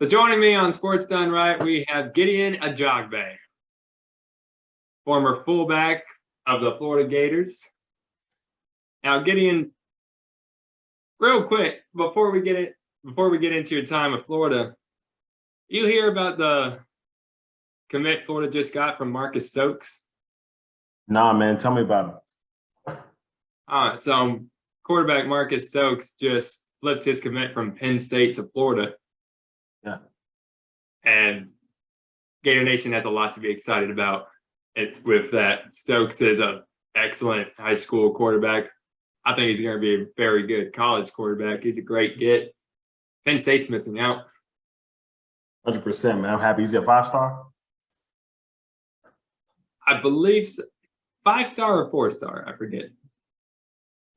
So joining me on Sports Done Right, we have Gideon Ajagbe, former fullback of the Florida Gators. Now, Gideon, real quick before we get into your time with Florida, you hear about the commit Florida just got from Marcus Stokes? Nah, man, tell me about it. So quarterback Marcus Stokes just flipped his commit from Penn State to Florida. Yeah. And Gator Nation has a lot to be excited about with that. Stokes is an excellent high school quarterback. I think he's going to be a very good college quarterback. He's a great get. Penn State's missing out. 100%, man. I'm happy. He's a 5-star? I believe so. 5-star or 4-star, I forget.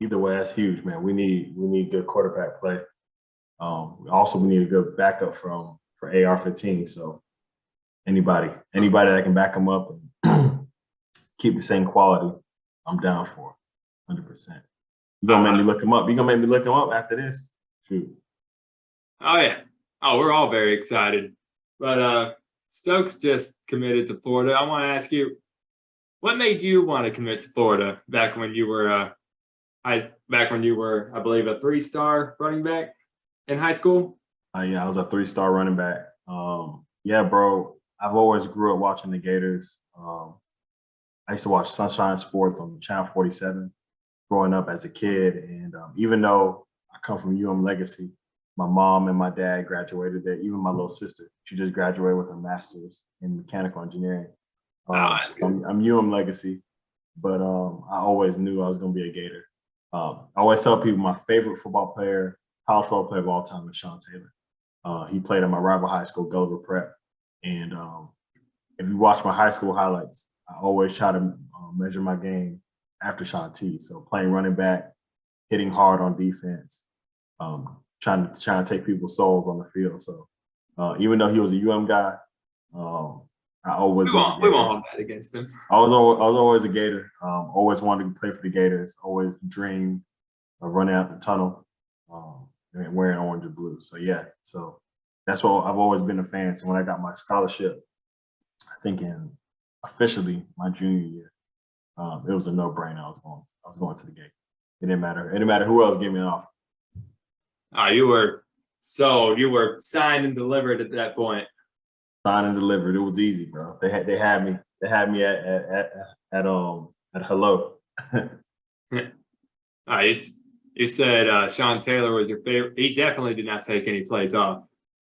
Either way, that's huge, man. We need good quarterback play. Also, we need a good backup for AR-15. So anybody that can back him up and keep the same quality, I'm down for 100%. You're gonna make me look him up. You're gonna make me look him up after this? Shoot. Oh yeah. Oh, we're all very excited. But Stokes just committed to Florida. I want to ask you, what made you want to commit to Florida back when you were I believe, a 3-star running back in high school? Yeah, I was a 3-star running back. Yeah, bro. I've always grew up watching the Gators. I used to watch Sunshine Sports on Channel 47 growing up as a kid. And even though I come from legacy, my mom and my dad graduated there. Even my little sister, she just graduated with a master's in mechanical engineering. So I'm legacy, but I always knew I was going to be a Gator. I always tell people my favorite college football player of all time is Sean Taylor. He played at my rival high school, Gulliver Prep. And if you watch my high school highlights, I always try to measure my game after Sean T. So playing running back, hitting hard on defense, trying to take people's souls on the field. So even though he was a guy, I always we won't hold that against him. I was always a Gator. Always wanted to play for the Gators. Always dreamed of running out the tunnel and wearing orange and blue. So yeah, so that's what I've always been a fan. So when I got my scholarship, I think officially my junior year, it was a no-brainer. I was going to the Gator. It didn't matter who else gave me an offer. You were sold. You were signed and delivered at that point. Signed and delivered. It was easy, bro. They had me. They had me at hello. You said Sean Taylor was your favorite. He definitely did not take any plays off.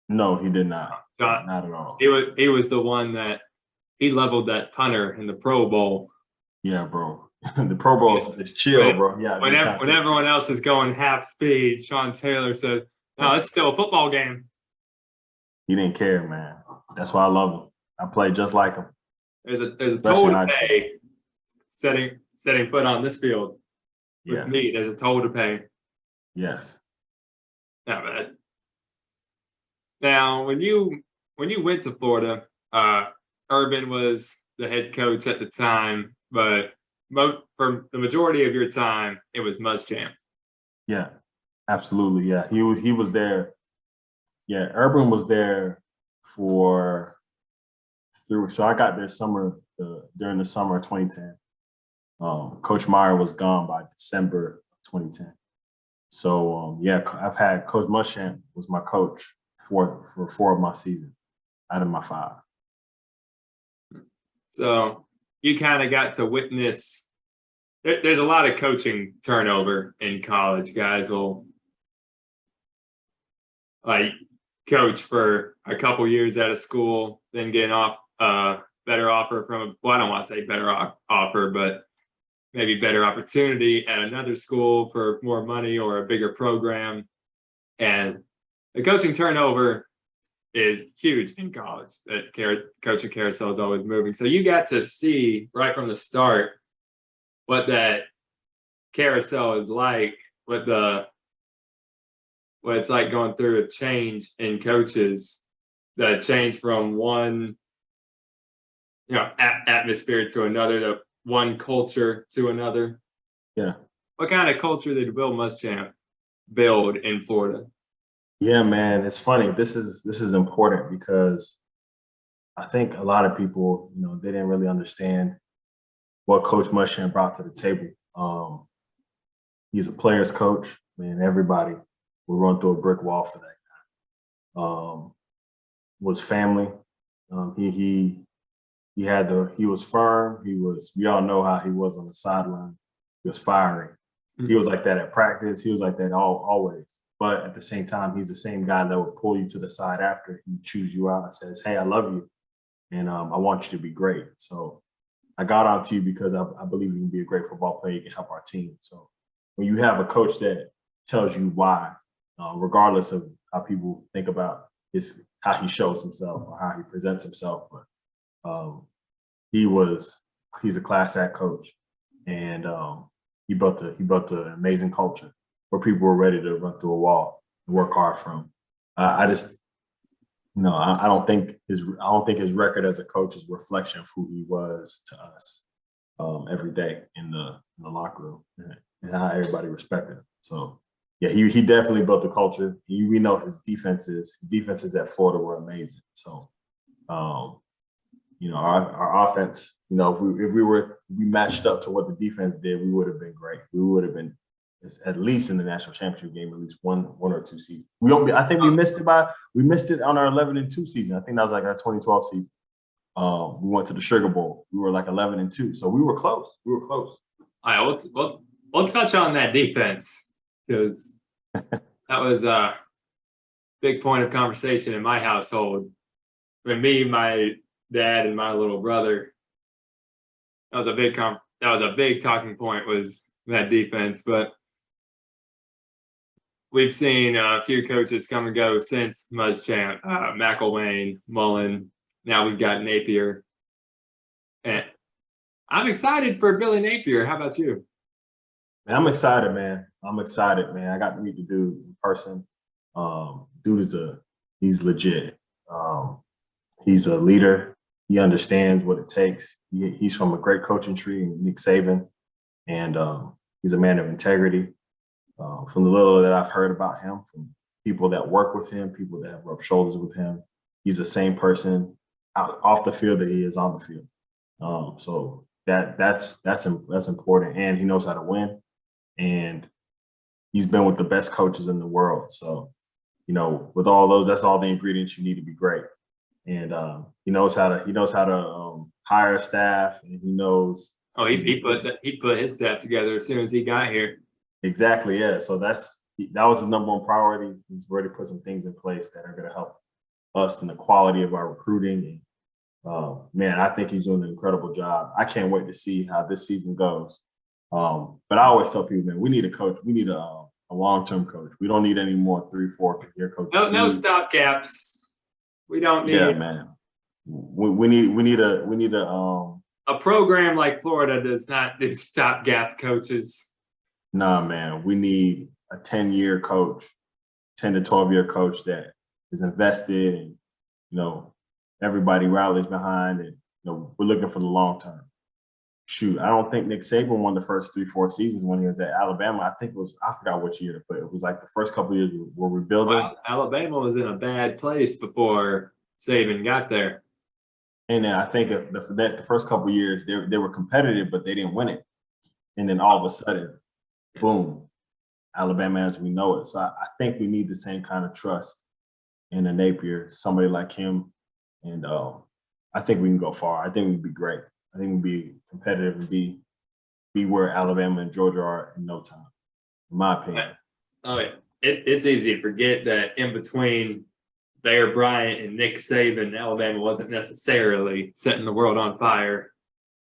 No, he did not. Not at all. He was the one that he leveled that punter in the Pro Bowl. Yeah, bro. The Pro Bowl is chill, bro. Yeah. When everyone else is going half speed, Sean Taylor says, "No, it's still a football game." He didn't care, man. That's why I love him. I play just like him. There's a toll to pay setting foot on this field. With me, there's a toll to pay. Yes. Not bad. Now, when you went to Florida, Urban was the head coach at the time, but for the majority of your time, it was Muschamp. Yeah, absolutely. Yeah, he was there. Yeah, Urban was there so I got there during the summer of 2010. Coach Meyer was gone by December of 2010. So yeah, I've had Coach Muschamp was my coach for 4 of my seasons out of my 5. So you kind of got to witness. There's a lot of coaching turnover in college. Guys will coach for a couple years at a school, then get an better offer from I don't want to say better offer, but maybe better opportunity at another school for more money or a bigger program. And the coaching turnover is huge in college. That coaching carousel is always moving. So you got to see right from the start what that carousel is like, what it's like going through a change in coaches, that change from one atmosphere to another, to one culture to another. Yeah. What kind of culture did Will Muschamp build in Florida? Yeah, man, it's funny. This is important because I think a lot of people, they didn't really understand what Coach Muschamp brought to the table. He's a player's coach, man. Everybody will run through a brick wall for that. Was family. He was firm. We all know how he was on the sideline. He was fiery. He was like that at practice. He was like that always. But at the same time, he's the same guy that would pull you to the side after he chews you out and says, "Hey, I love you, and I want you to be great." So I got onto you because I believe you can be a great football player. You can help our team. So when you have a coach that tells you why, regardless of how people think about how he shows himself or how he presents himself, but he's a class act coach, and he built an amazing culture where people were ready to run through a wall and work hard for him. I just, I don't think his record as a coach is a reflection of who he was to us every day in the locker room and how everybody respected him. So yeah, he definitely built the culture. We know his defenses at Florida were amazing. So our offense, if we matched up to what the defense did, we would have been great. We would have been at least in the national championship game, at least one or two seasons. I think we missed it on our 11-2 season. I think that was like our 2012 season. We went to the Sugar Bowl. We were like 11-2, so we were close. All right, we'll touch on that defense because that was a big point of conversation in my household. When me, my dad, and my little brother, that was a big talking point, was that defense. But we've seen a few coaches come and go since Muschamp, McElwain, Mullen. Now we've got Napier. And I'm excited for Billy Napier. How about you? Man, I'm excited, man. I got to meet the dude in person. He's legit. He's a leader. He understands what it takes. He's from a great coaching tree, Nick Saban, and he's a man of integrity. From the little that I've heard about him, from people that work with him, people that have rubbed shoulders with him, he's the same person off the field that he is on the field. So that's important, and he knows how to win, and he's been with the best coaches in the world. So, with all those, that's all the ingredients you need to be great. And he knows how to hire a staff, and he knows. Oh, he put his staff together as soon as he got here. Exactly, yeah. So that was his number one priority. He's already put some things in place that are going to help us in the quality of our recruiting. And man, I think he's doing an incredible job. I can't wait to see how this season goes. But I always tell people, man, we need a coach. We need a long-term coach. We don't need any more 3-4 year coaches. No stopgaps. We don't need. Yeah, man. We need a program like Florida does not do stopgap coaches. Nah, man, we need a 10-year coach, 10 to 12-year coach that is invested, and everybody rallies behind, and we're looking for the long term. Shoot, I don't think Nick Saban won the first 3-4 seasons when he was at Alabama. I forgot which year, but it was like the first couple of years were rebuilding. Well, Alabama was in a bad place before Saban got there. And then I think the first couple of years they were competitive, but they didn't win it. And then all of a sudden, boom, Alabama as we know it. So I think we need the same kind of trust in a Napier, somebody like him. And I think we can go far. I think we'd be great. I think we'd be competitive and be where Alabama and Georgia are in no time, in my opinion. Oh, yeah. It's easy to forget that in between Bear Bryant and Nick Saban, Alabama wasn't necessarily setting the world on fire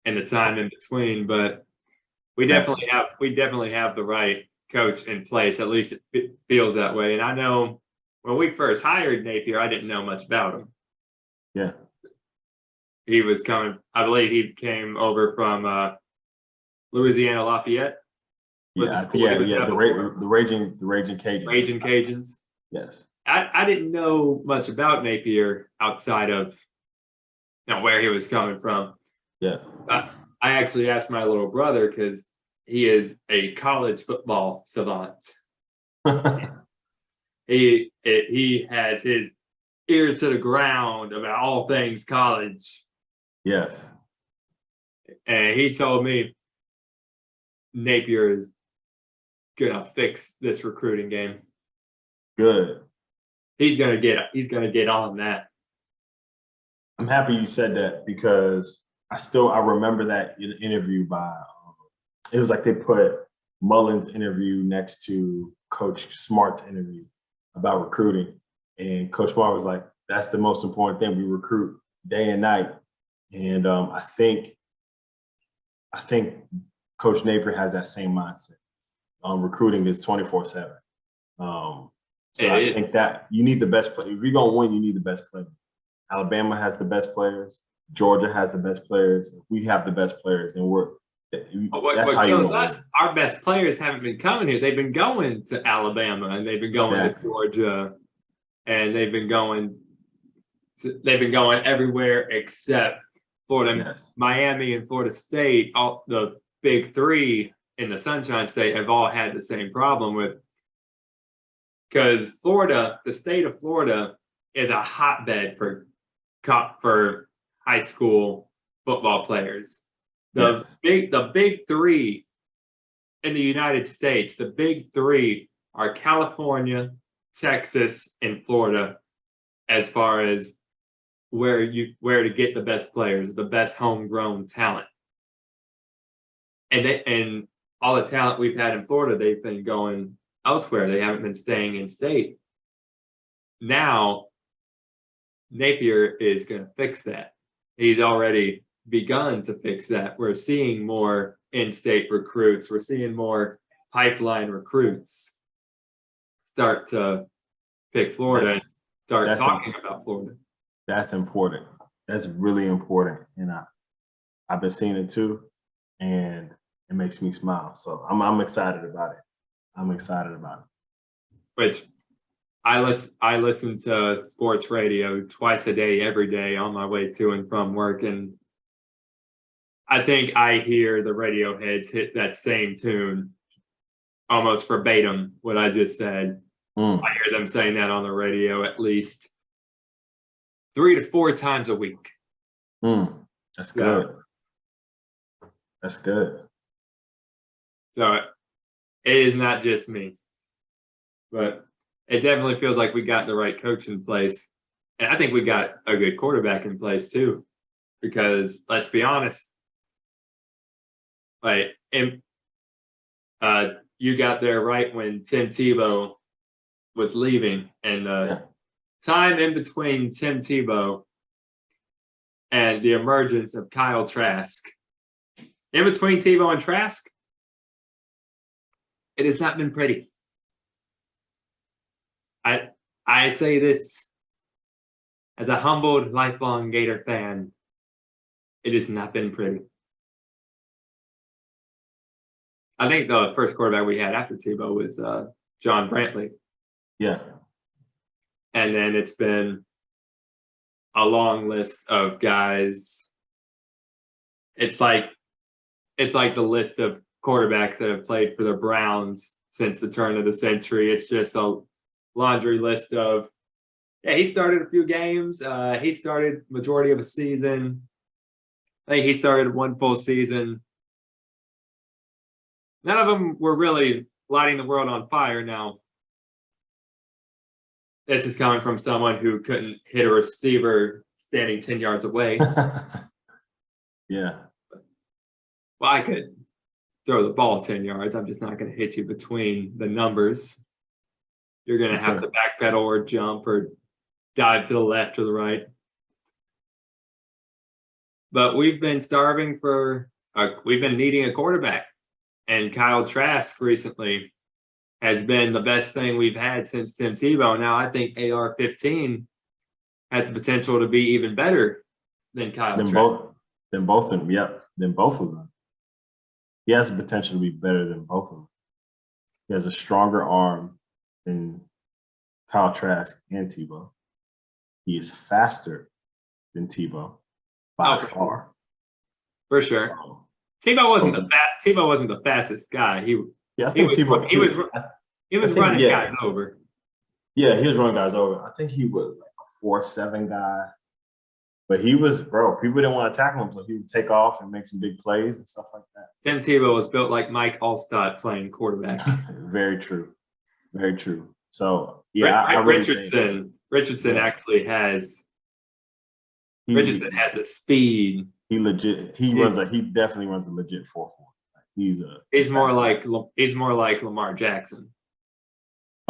in the time in between, but we definitely have the right coach in place. At least it feels that way. And I know when we first hired Napier, I didn't know much about him. Yeah. He was coming, I believe he came over from Louisiana Lafayette. The Raging Cajuns. Raging Cajuns. Yes. I didn't know much about Napier outside of where he was coming from. Yeah. I actually asked my little brother because he is a college football savant. he has his ear to the ground about all things college. Yes. And he told me Napier is gonna fix this recruiting game. Good. He's gonna get on that. I'm happy you said that because I remember that interview by it was like they put Mullen's interview next to Coach Smart's interview about recruiting. And Coach Smart was like, that's the most important thing. We recruit day and night. And I think Coach Napier has that same mindset. Recruiting is 24/7. So I think that you need the best player. If you're gonna win, you need the best players. Alabama has the best players. Georgia has the best players. If we have the best players, then that's how you kills us. Our best players haven't been coming here. They've been going to Alabama and they've been going to Georgia, and they've been going everywhere except Florida. Yes. Miami and Florida State, all the big three in the Sunshine State, have all had the same problem with, because Florida, the state of Florida, is a hotbed for high school football players. The big three in the United States, the big three are California, Texas, and Florida, as far as where to get the best players, the best homegrown talent. And all the talent we've had in Florida, they've been going elsewhere. They haven't been staying in state. Now, Napier is going to fix that. He's already begun to fix that. We're seeing more in-state recruits. We're seeing more pipeline recruits start to pick Florida and start talking about Florida. That's important. That's really important. And I've been seeing it too, and it makes me smile. So I'm excited about it. I'm excited about it. Which I listen to sports radio twice a day, every day on my way to and from work, and I think I hear the radio heads hit that same tune almost verbatim what I just said. I hear them saying that on the radio at least 3 to 4 times a week. That's good. That's good. So it is not just me, but it definitely feels like we got the right coach in place. And I think we got a good quarterback in place too, because let's be honest, you got there right when Tim Tebow was leaving, and time in between Tim Tebow and the emergence of Kyle Trask, in between Tebow and Trask, it has not been pretty. I say this as a humbled, lifelong Gator fan. It has not been pretty. I think the first quarterback we had after Tebow was John Brantley. Yeah. And then it's been a long list of guys. It's like the list of quarterbacks that have played for the Browns since the turn of the century. It's just a laundry list of, he started a few games. He started majority of a season. I think he started one full season. None of them were really lighting the world on fire. Now, this is coming from someone who couldn't hit a receiver standing 10 yards away. Yeah. Well, I could throw the ball 10 yards. I'm just not going to hit you between the numbers. You're going to have to backpedal or jump or dive to the left or the right. But we've been we've been needing a quarterback. And Kyle Trask recently has been the best thing we've had since Tim Tebow. Now, I think AR-15 has the potential to be even better than Kyle Trask. Than both of them. Yep. Than both of them. He has the potential to be better than both of them. He has a stronger arm than Kyle Trask and Tebow. He is faster than Tebow by far. For sure. Tebow wasn't the fastest guy. He was running guys over. Yeah, he was running guys over. I think he was like a 4.7 guy. But he was, bro, people didn't want to tackle him, so he would take off and make some big plays and stuff like that. Tim Tebow was built like Mike Allstott playing quarterback. Very true. Very true. So yeah, I really think Richardson yeah, actually has Richardson he has the speed. he legit he definitely runs a legit 4.4. He's more like Lamar Jackson.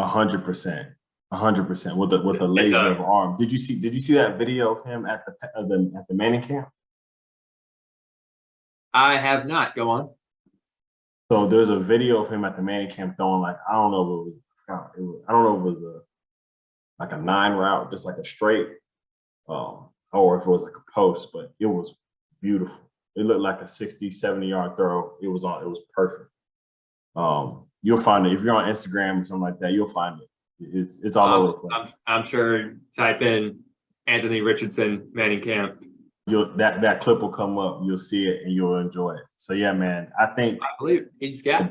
100%. 100% with the laser of arm. Did you see that video of him at the Manning camp? I have not. Go on. So there's a video of him at the Manning camp throwing like I don't know if it was like a 9 route, just like a straight, or if it was like a post, but it was beautiful. It looked like a 60, 70-yard throw. It was perfect. You'll find it if you're on Instagram or something like that. You'll find it. It's all over the place. I'm sure. Type in Anthony Richardson Manning camp. That clip will come up. You'll see it and you'll enjoy it. So yeah, man. I believe he's got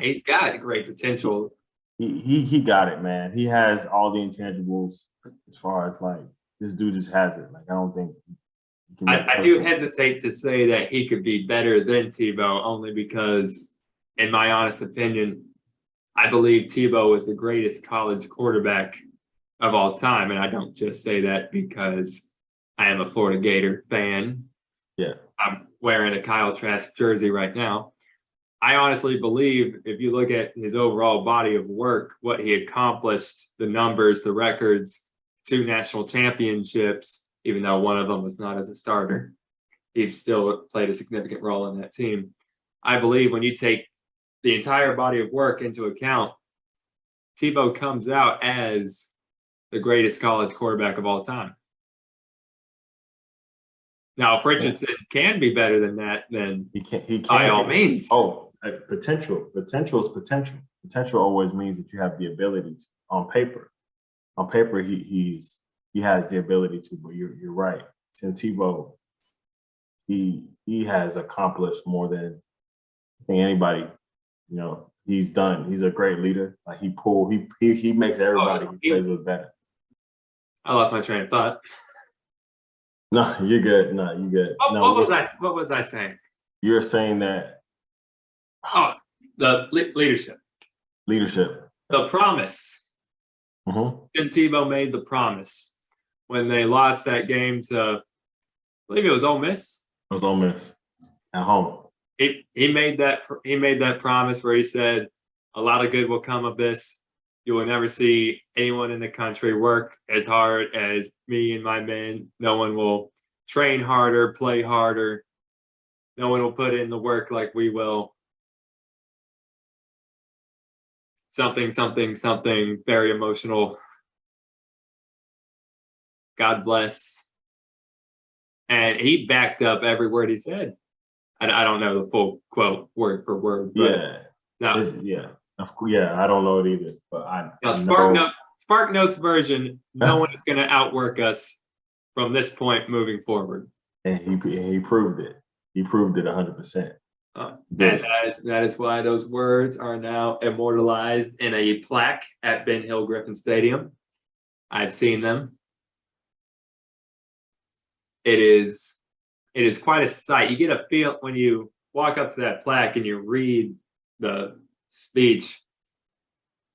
great potential. He got it, man. He has all the intangibles as far as like this dude just has it. Like I don't think I do hesitate to say that he could be better than Tebow only because, in my honest opinion, I believe Tebow is the greatest college quarterback of all time. And I don't just say that because I am a Florida Gator fan. Yeah. I'm wearing a Kyle Trask jersey right now. I honestly believe if you look at his overall body of work, what he accomplished, the numbers, the records, 2 national championships, even though one of them was not as a starter, he still played a significant role in that team. I believe when you take the entire body of work into account, Tebow comes out as the greatest college quarterback of all time. Now, if Richardson can be better than that, then he can by all means. Oh, potential is potential. Potential always means that you have the ability to. On paper, he has the ability to. But you're right. Tim Tebow, he has accomplished more than I think anybody. You know, he's done. He's a great leader. Like he makes everybody he plays with better. I lost my train of thought. No, you're good. No, you're good. What was I saying? You're saying that. Oh, the leadership. Leadership. The promise. Mm-hmm. Tim Tebow made the promise when they lost that game to, I believe it was Ole Miss. It was Ole Miss at home. He made that promise where he said, "A lot of good will come of this. You will never see anyone in the country work as hard as me and my men. No one will train harder, play harder. No one will put in the work like we will." Something, very emotional. God bless. And he backed up every word he said. I don't know the full quote word for word. But I don't know it either. But I Spark Notes version. No one is going to outwork us from this point moving forward. And he proved it. He proved it 100%. And that is why those words are now immortalized in a plaque at Ben Hill Griffin Stadium. I've seen them. It is quite a sight. You get a feel when you walk up to that plaque and you read the speech.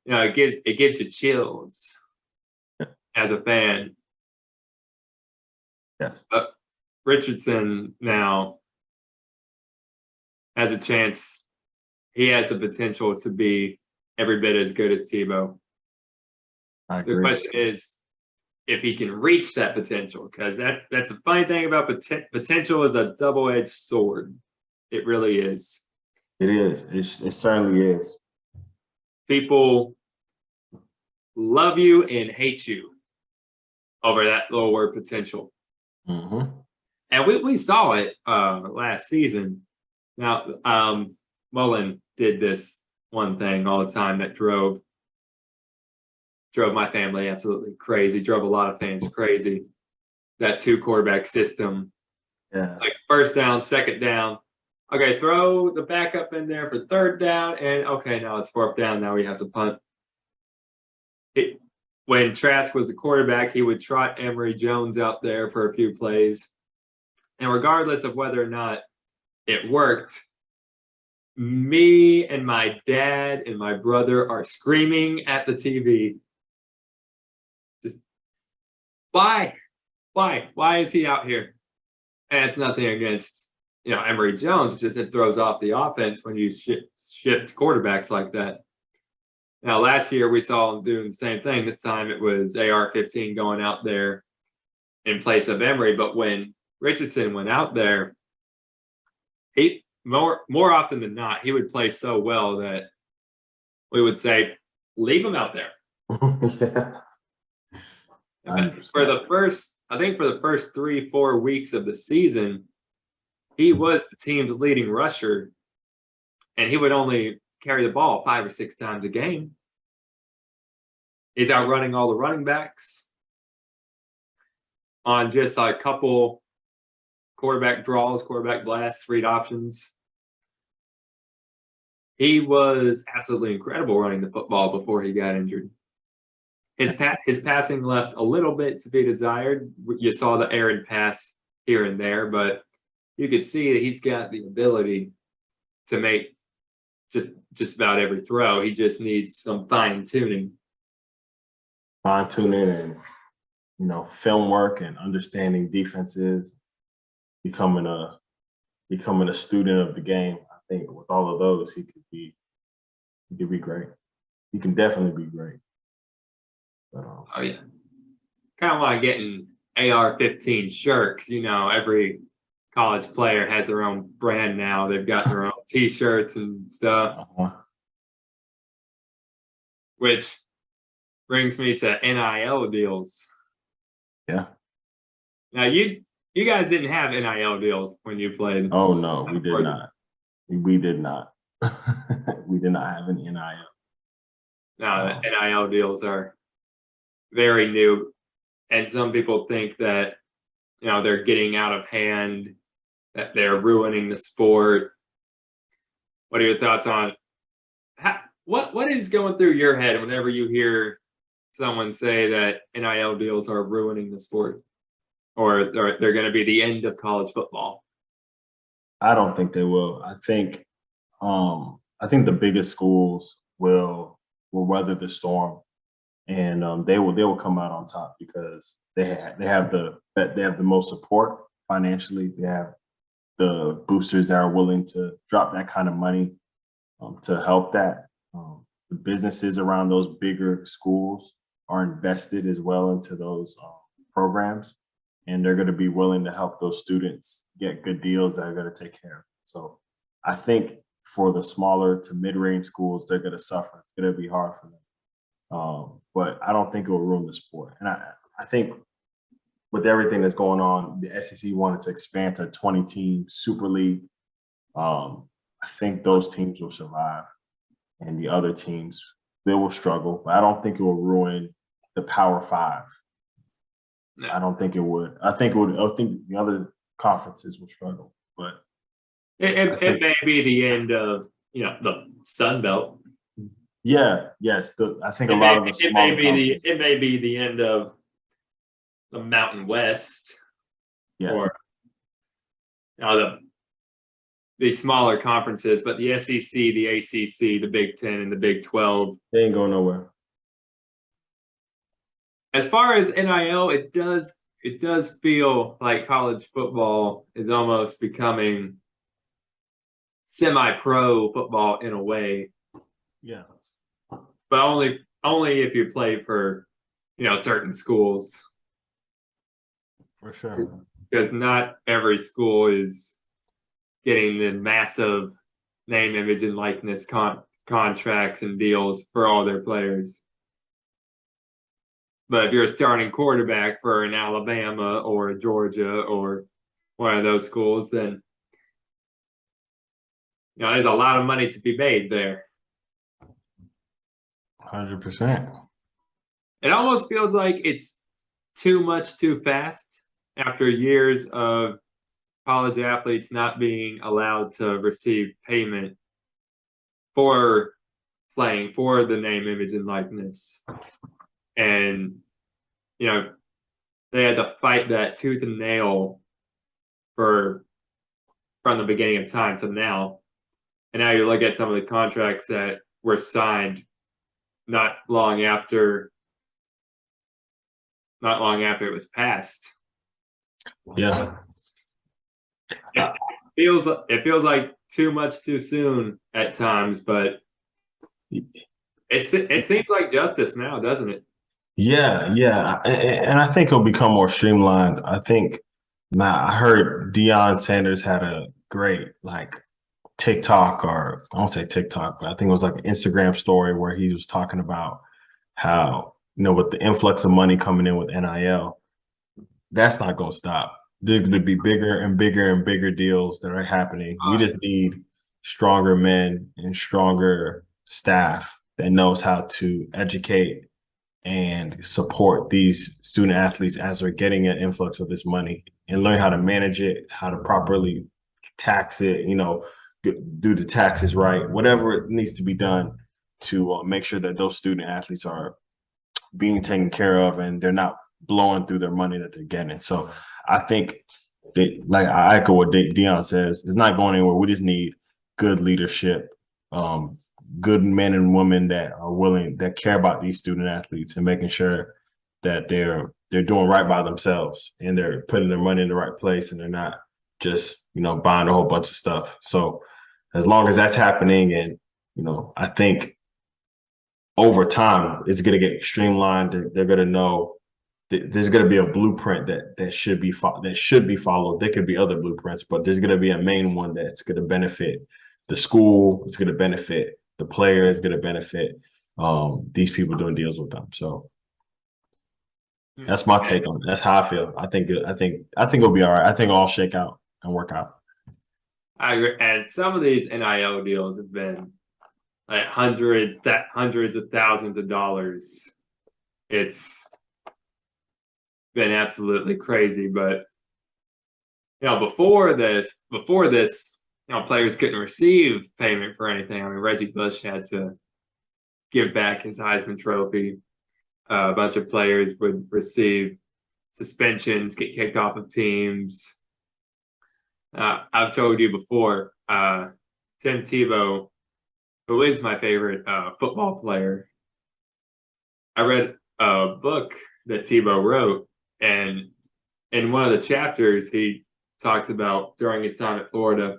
You know, it gives you chills as a fan. Yes. But Richardson now has a chance. He has the potential to be every bit as good as Tebow. I agree. The question is if he can reach that potential, because that's the funny thing about potential is a double-edged sword. It really is. It is. It certainly is. People love you and hate you over that little word potential. Mm-hmm. And we saw it last season. Now, Mullen did this one thing all the time that drove my family absolutely crazy, drove a lot of fans crazy. That 2-quarterback system. Yeah. Like first down, second down. Okay, throw the backup in there for third down. And okay, now it's fourth down. Now we have to punt. when Trask was the quarterback, he would trot Emory Jones out there for a few plays. And regardless of whether or not it worked, me and my dad and my brother are screaming at the TV. Just, why? Why is he out here? And it's nothing against, Emory Jones. It's just it throws off the offense when you shift quarterbacks like that. Now, last year we saw him doing the same thing. This time it was AR-15 going out there in place of Emory. But when Richardson went out there, he more often than not, he would play so well that we would say, leave him out there. Yeah. For the first 3-4 weeks of the season, he was the team's leading rusher, and he would only carry the ball 5 or 6 times a game. He's outrunning all the running backs on just a couple quarterback draws, quarterback blasts, read options. He was absolutely incredible running the football before he got injured. His passing left a little bit to be desired. You saw the errant pass here and there, but you could see that he's got the ability to make just about every throw. He just needs some fine-tuning. And, film work and understanding defenses, becoming a student of the game. I think with all of those, he could be great. He can definitely be great. Oh yeah, kind of want to get an AR-15 shirt, 'cause, every college player has their own brand now. They've got their own T-shirts and stuff. Which brings me to NIL deals. Yeah. Now you guys didn't have NIL deals when you played. Oh no, we did not. We did not. We did not have any NIL. No, the NIL deals are very new, and some people think that they're getting out of hand, that they're ruining the sport. What are your thoughts on what is going through your head whenever you hear someone say that NIL deals are ruining the sport, or they're going to be the end of college football? I don't think they will. I think the biggest schools will weather the storm, and they will come out on top because they have the most support financially. They have the boosters that are willing to drop that kind of money to help that. The businesses around those bigger schools are invested as well into those programs, and they're going to be willing to help those students get good deals that are going to take care of. So I think for the smaller to mid-range schools, they're going to suffer. It's going to be hard for them. But I don't think it will ruin the sport. And I think with everything that's going on, the SEC wanted to expand to a 20-team Super League. I think those teams will survive, and the other teams, they will struggle. But I don't think it will ruin the Power Five. No. I don't think it would. I think the other conferences will struggle, but it may be the end of the Sun Belt. Yeah. Yes. I think a lot of the smaller it may be the end of the Mountain West. Yes. Or the smaller conferences, but the SEC, the ACC, the Big Ten, and the Big 12. They ain't going nowhere. As far as NIL, it does feel like college football is almost becoming semi-pro football in a way. Yeah. But only if you play for, certain schools. For sure. Because not every school is getting the massive name, image, and likeness contracts and deals for all their players. But if you're a starting quarterback for an Alabama or a Georgia or one of those schools, then there's a lot of money to be made there. 100%. It almost feels like it's too much too fast after years of college athletes not being allowed to receive payment for playing for the name, image, and likeness. and they had to fight that tooth and nail from the beginning of time to now. And now you look at some of the contracts that were signed not long after it was passed. Yeah. It feels like too much too soon at times, but it seems like justice now, doesn't it? Yeah, yeah. And I think it'll become more streamlined. I think I heard Deion Sanders had a great TikTok, or I won't say TikTok, but I think it was like an Instagram story where he was talking about how, with the influx of money coming in with NIL, that's not going to stop. There's going to be bigger and bigger and bigger deals that are happening. We just need stronger men and stronger staff that knows how to educate and support these student athletes as they're getting an influx of this money, and learn how to manage it, how to properly tax it, do the taxes right, whatever it needs to be done to make sure that those student athletes are being taken care of and they're not blowing through their money that they're getting. So I think that, I echo what Deion says, it's not going anywhere. We just need good leadership, good men and women that are willing, that care about these student athletes and making sure that they're doing right by themselves and they're putting their money in the right place and they're not just, buying a whole bunch of stuff. So as long as that's happening, and, I think over time it's going to get streamlined. They're going to know there's going to be a blueprint that should be followed. There could be other blueprints, but there's going to be a main one that's going to benefit the school. It's going to benefit the player. It's going to benefit these people doing deals with them. So that's my take on it. That's how I feel. I think it'll be all right. I think it'll all shake out and work out. I agree. And some of these NIL deals have been like hundreds of thousands of dollars. It's been absolutely crazy. But before this, players couldn't receive payment for anything. I mean, Reggie Bush had to give back his Heisman Trophy. A bunch of players would receive suspensions, get kicked off of teams. I've told you before, Tim Tebow, who is my favorite football player, I read a book that Tebow wrote, and in one of the chapters, he talks about during his time at Florida,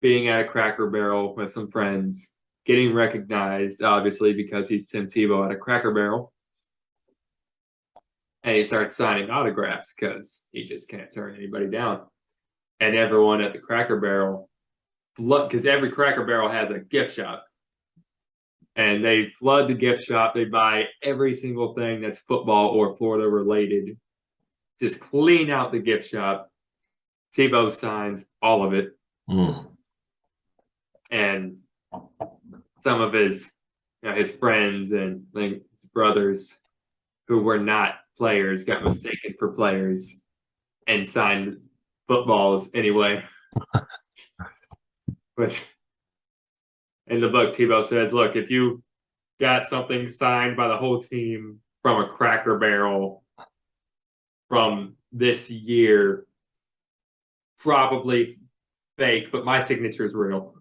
being at a Cracker Barrel with some friends, getting recognized, obviously, because he's Tim Tebow at a Cracker Barrel. And he starts signing autographs because he just can't turn anybody down. And everyone at the Cracker Barrel, because every Cracker Barrel has a gift shop. And they flood the gift shop. They buy every single thing that's football or Florida related. Just clean out the gift shop. Tebow signs all of it. And some of his friends and his brothers who were not players got mistaken for players and signed footballs anyway. But in the book, Tebow says, look, if you got something signed by the whole team from a Cracker Barrel from this year, probably fake, but my signature is real.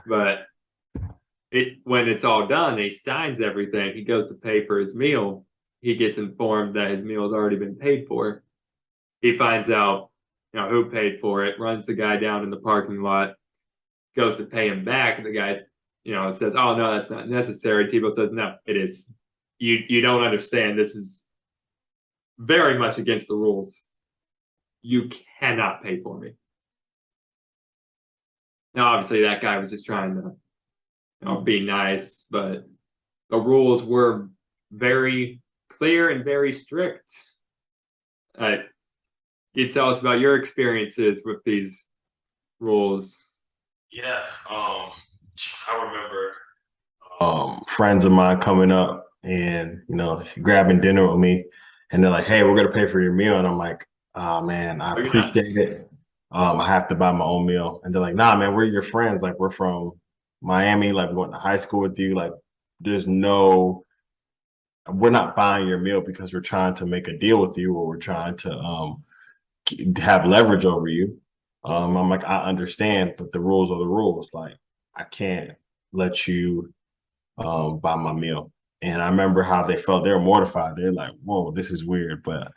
But when it's all done, he signs everything. He goes to pay for his meal. He gets informed that his meal has already been paid for. He finds out, who paid for it, runs the guy down in the parking lot, goes to pay him back. The guy, says, oh, no, that's not necessary. Tebow says, no, it is. You don't understand. This is very much against the rules. You cannot pay for me. Now, obviously, that guy was just trying to be nice, but the rules were very clear and very strict. You tell us about your experiences with these rules. Yeah, I remember friends of mine coming up and grabbing dinner with me, and they're like, "Hey, we're gonna pay for your meal," and I'm like, "Oh man, I appreciate it. I have to buy my own meal." And they're like, "Nah, man, we're your friends. Like, we're from Miami. Like, we went to high school with you. Like, we're not buying your meal because we're trying to make a deal with you or we're trying to have leverage over you. I'm like, I understand, but the rules are the rules. Like, I can't let you buy my meal. And I remember how they felt. They were mortified. They're like, whoa, this is weird. But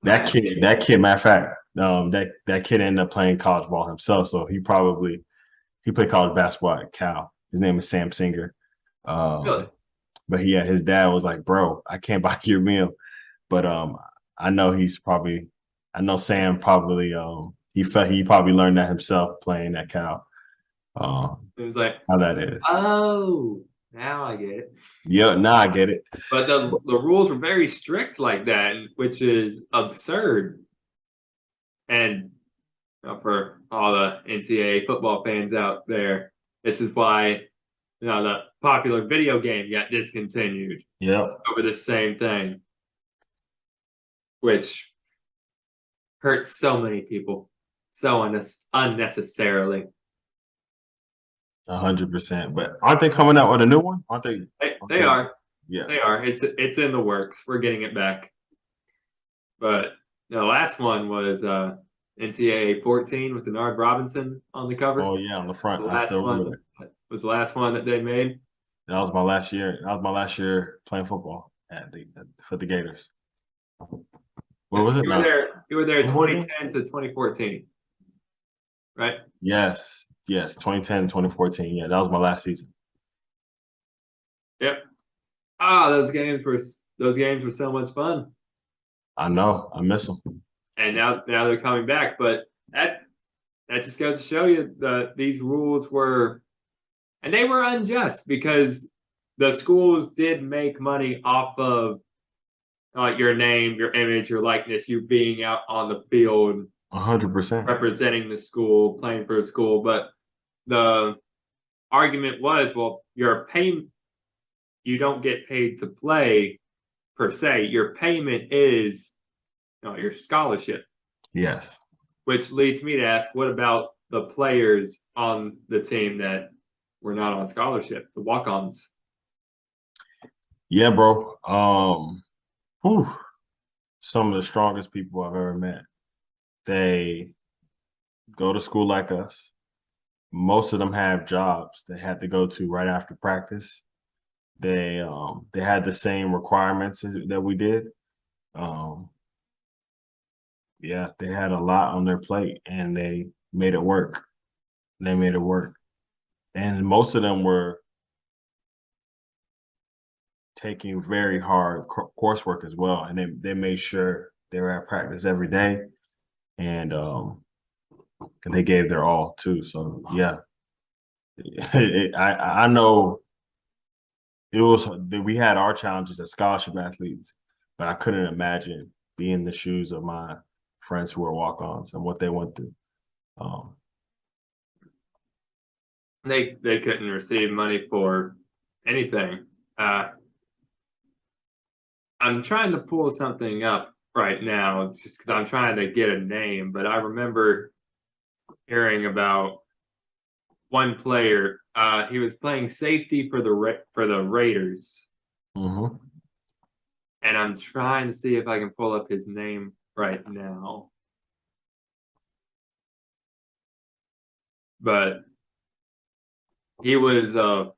that kid, matter of fact, that kid ended up playing college ball himself. So he played college basketball at Cal. His name is Sam Singer. Really? But yeah, his dad was like, bro, I can't buy your meal. But I know Sam probably he probably learned that himself playing at Cal. It was like, How that is. oh, now I get it. Yeah, now I get it. But the rules were very strict like that, which is absurd. And for all the NCAA football fans out there, this is why the popular video game got discontinued. Yeah. Over the same thing, which hurts so many people so unnecessarily. 100%. But aren't they coming out with a new one? Aren't they? They are. Yeah. They are. It's in the works. We're getting it back. But the last one was NCAA 14 with Denard Robinson on the cover. Oh yeah, on the front. The I last still remember one was the last one that they made. That was my last year. That was my last year playing football for the Gators. What was it? You were there 2010 to 2014, right? Yes. 2010 to 2014. Yeah, that was my last season. Yep. Those games were so much fun. I know. I miss them. And now they're coming back, but that just goes to show you that these rules were, and they were unjust because the schools did make money off of your name, your image, your likeness, you being out on the field, 100% representing the school, playing for a school. But the argument was, well, you don't get paid to play per se. Your payment is your scholarship. Yes. Which leads me to ask, what about the players on the team that were not on scholarship, the walk-ons? Yeah, bro. Some of the strongest people I've ever met. They go to school like us. Most of them have jobs they had to go to right after practice. They had the same requirements that we did. Yeah, they had a lot on their plate and they made it work. And most of them were taking very hard coursework as well. And they made sure they were at practice every day. And they gave their all too. So yeah, I know we had our challenges as scholarship athletes, but I couldn't imagine being in the shoes of my friends who were walk-ons and what they went through. They couldn't receive money for anything. I'm trying to pull something up right now just because I'm trying to get a name, but I remember hearing about one player. He was playing safety for the Raiders. Mm-hmm. And I'm trying to see if I can pull up his name right now. But he was a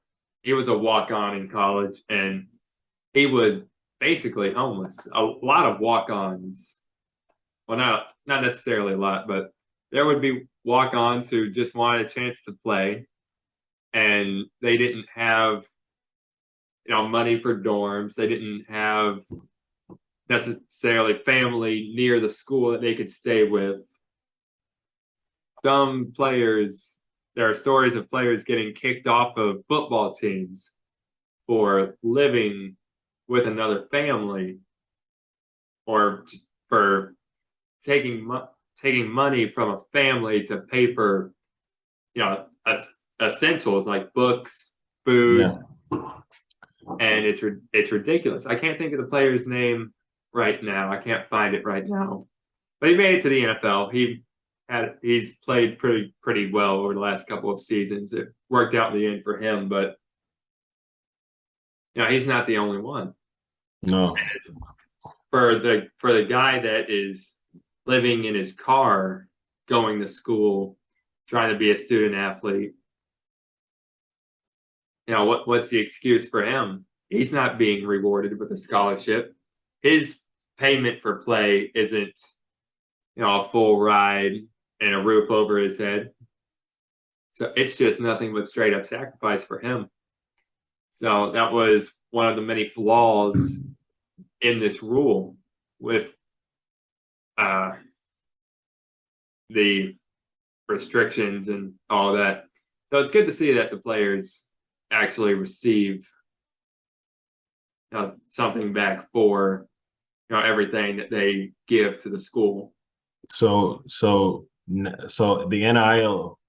walk-on in college, and he was basically homeless. A lot of walk-ons, well, not necessarily a lot, but there would be walk-ons who just wanted a chance to play, and they didn't have money for dorms. They didn't have necessarily family near the school that they could stay with. Some players, there are stories of players getting kicked off of football teams for living with another family, or just for taking money from a family to pay for essentials like books, food. Yeah. And it's ridiculous. I can't think of the player's name right now. I can't find it right now. But he made it to the NFL. He's played pretty well over the last couple of seasons. It worked out in the end for him, but he's not the only one. No. For the guy that is living in his car, going to school, trying to be a student athlete, what's the excuse for him? He's not being rewarded with a scholarship. His payment for play isn't, a full ride and a roof over his head. So it's just nothing but straight up sacrifice for him. So that was one of the many flaws in this rule with the restrictions and all that. So it's good to see that the players actually receive something back for everything that they give to the school. So the NIL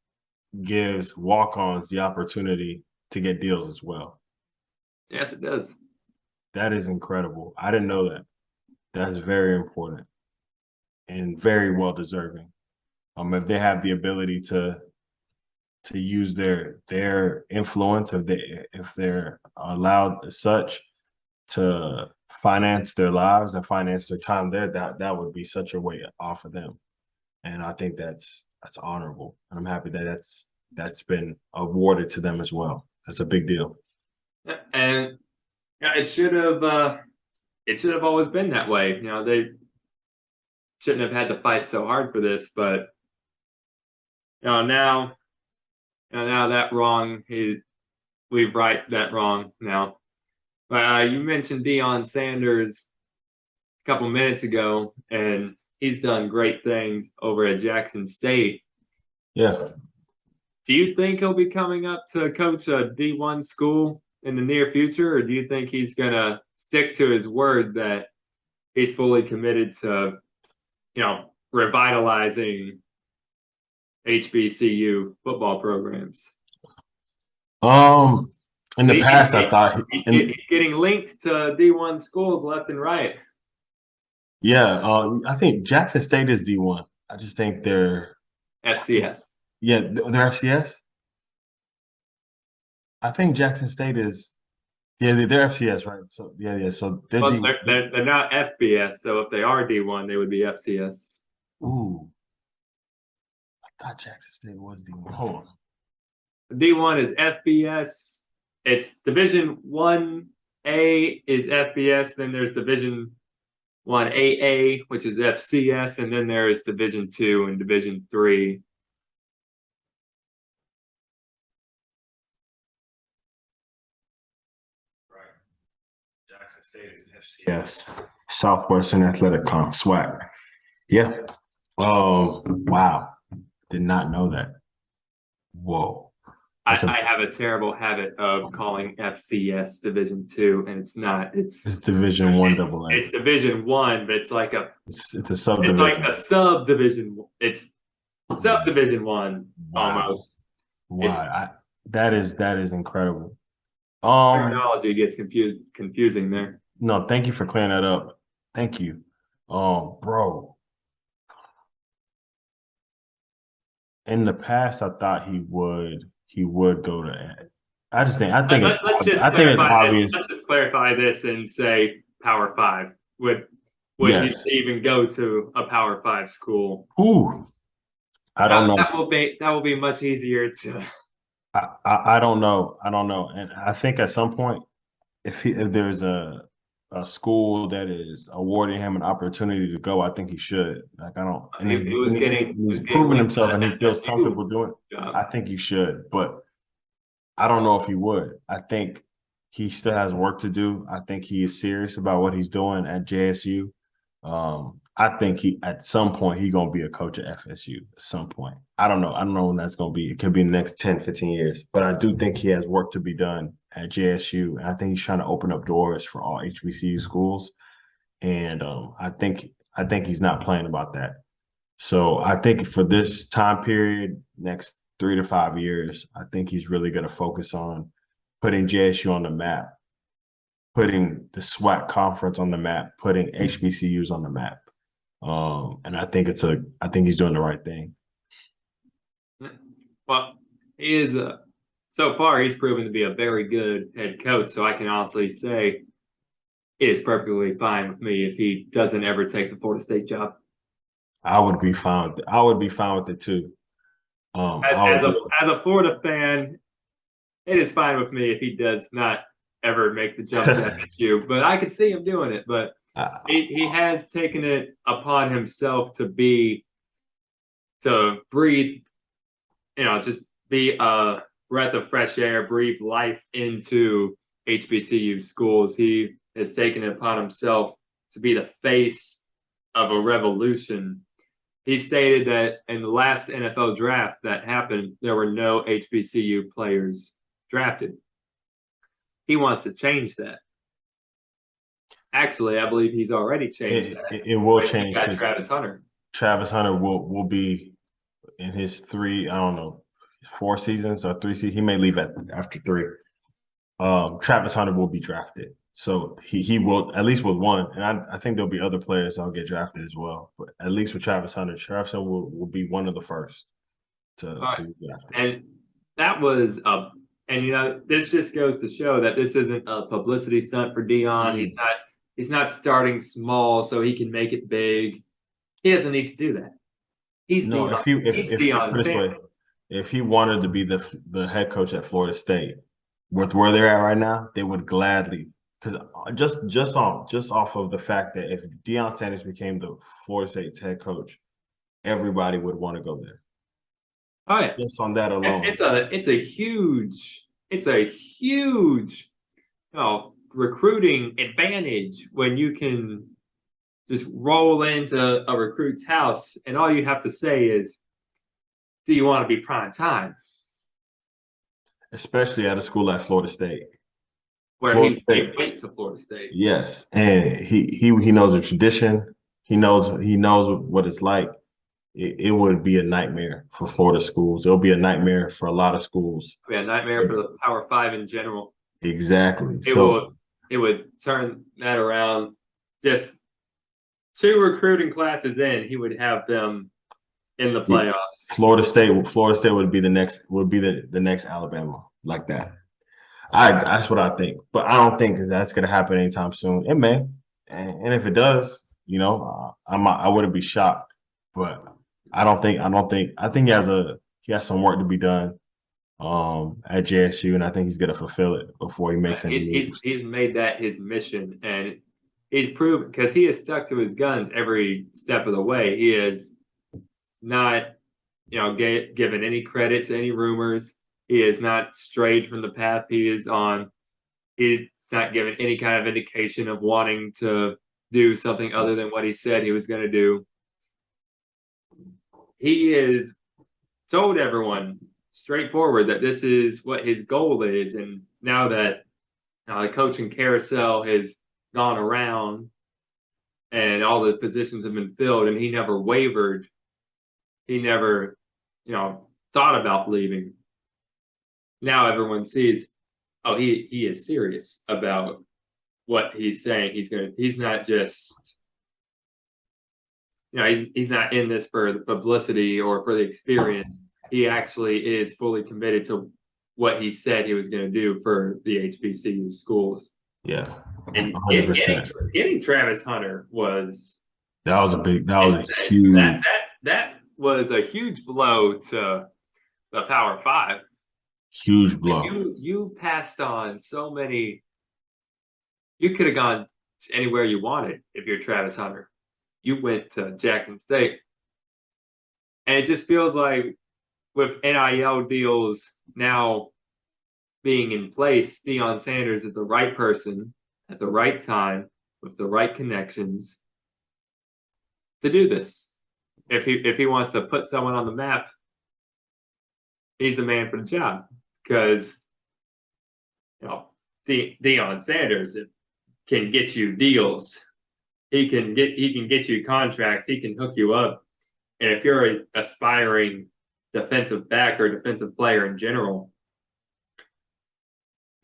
gives walk-ons the opportunity to get deals as well. Yes, it does. That is incredible. I didn't know that. That's very important and very well deserving. If they have the ability to use their influence, if they're allowed as such to finance their lives and finance their time there, that would be such a way off of them. And I think that's honorable. And I'm happy that that's been awarded to them as well. That's a big deal. And it should have always been that way. They shouldn't have had to fight so hard for this, but now that wrong, we right that wrong now. But you mentioned Deion Sanders a couple minutes ago, and he's done great things over at Jackson State. Yeah. Do you think he'll be coming up to coach a D1 school in the near future, or do you think he's going to stick to his word that he's fully committed to, revitalizing HBCU football programs? In the past, I thought he's getting linked to D1 schools left and right. Yeah, I think Jackson State is D1. I just think they're FCS. Yeah, they're FCS. I think Jackson State is. Yeah, they're FCS, right? So yeah. So they're they're not FBS. So if they are D1, they would be FCS. Ooh, I thought Jackson State was D1. Hold on. D1 is FBS. It's Division 1A is FBS. Then there's Division 1AA, which is FCS, and then there's Division 2 and Division 3. Right. Jackson State is FCS. Southwestern Athletic Conference, SWAC. Yeah. Wow. Did not know that. Whoa. I have a terrible habit of calling FCS Division 2, and it's not. It's Division 1 AA. It's Division 1, but it's like it's a subdivision. It's like a subdivision. It's subdivision 1 almost. Wow. That is incredible. Terminology gets confusing there. No, thank you for clearing that up. Thank you. Bro. In the past, I thought he would go to. I think it's obvious. Let's just clarify this and say Power 5. Would he even go to a Power 5 school? Ooh, I don't know. That will be much easier to. I don't know. And I think at some point, if there's a school that is awarding him an opportunity to go, I think he should. Like I don't. And he's proven himself, and he feels comfortable doing it. I think he should, but I don't know if he would. I think he still has work to do. I think he is serious about what he's doing at JSU. I think at some point he's gonna be a coach at FSU at some point. I don't know when that's gonna be. It could be in the next 10, 15 years. But I do think he has work to be done at JSU. And I think he's trying to open up doors for all HBCU schools. And I think he's not playing about that. So I think for this time period, next 3 to 5 years, I think he's really gonna focus on putting JSU on the map, putting the SWAC conference on the map, putting HBCUs on the map. And I think he's doing the right thing. Well, he is so far he's proven to be a very good head coach. So I can honestly say it is perfectly fine with me if he doesn't ever take the Florida State job. I would be fine. I would be fine with it too. As a Florida fan, it is fine with me if he does not ever make the jump to FSU. But I could see him doing it. But he has taken it upon himself to breathe, just be a breath of fresh air, breathe life into HBCU schools. He has taken it upon himself to be the face of a revolution. He stated that in the last NFL draft that happened, there were no HBCU players drafted. He wants to change that. Actually, I believe he's already changed that. It will change. Travis Hunter. Travis Hunter will be in his 4 seasons or 3 seasons. He may leave after 3. Travis Hunter will be drafted. So he will, at least with one, and I think there'll be other players that'll get drafted as well. But at least with Travis Hunter will be one of the first to be drafted. And that was this just goes to show that this isn't a publicity stunt for Deion. He's not starting small so he can make it big. He doesn't need to do that. He's Deion Sanders. If he wanted to be the head coach at Florida State, with where they're at right now, they would gladly. Because just off of the fact that if Deion Sanders became the Florida State's head coach, everybody would want to go there. Oh yeah, just on that alone, it's a huge recruiting advantage when you can just roll into a recruit's house and all you have to say is, "Do you want to be prime time?" Especially at a school like Florida State. Where he went to Florida State. Yes, and he knows the tradition. He knows what it's like. It would be a nightmare for Florida schools. It'll be a nightmare for a lot of schools. It'll be a nightmare for the Power 5 in general. Exactly. It would turn that around. Just 2 recruiting classes in, he would have them in the playoffs. Florida State would be the next Alabama, like that. That's what I think, but I don't think that's going to happen anytime soon. It may, and if it does, I wouldn't be shocked. But I think he has some work to be done at JSU, and I think he's going to fulfill it before he makes any moves. He's made that his mission, and he's proven, because he has stuck to his guns every step of the way. He has not, given any credit to any rumors. He has not strayed from the path he is on. He's not given any kind of indication of wanting to do something other than what he said he was going to do. He has told everyone straightforward that this is what his goal is. And now that the coaching carousel has gone around and all the positions have been filled and he never wavered, he never, thought about leaving. Now everyone sees, he is serious about what he's saying. He's not just, he's not in this for the publicity or for the experience. He actually is fully committed to what he said he was going to do for the HBCU schools. Yeah. And getting Travis Hunter was a huge that was a huge blow to the Power 5. Huge blow. You passed on so many. You could have gone anywhere you wanted if you're Travis Hunter. You went to Jackson State. And it just feels like with NIL deals now being in place, Deion Sanders is the right person at the right time with the right connections to do this. If he wants to put someone on the map, he's the man for the job. Because Deion Sanders can get you deals. He can get you contracts. He can hook you up. And if you're an aspiring defensive back or defensive player in general,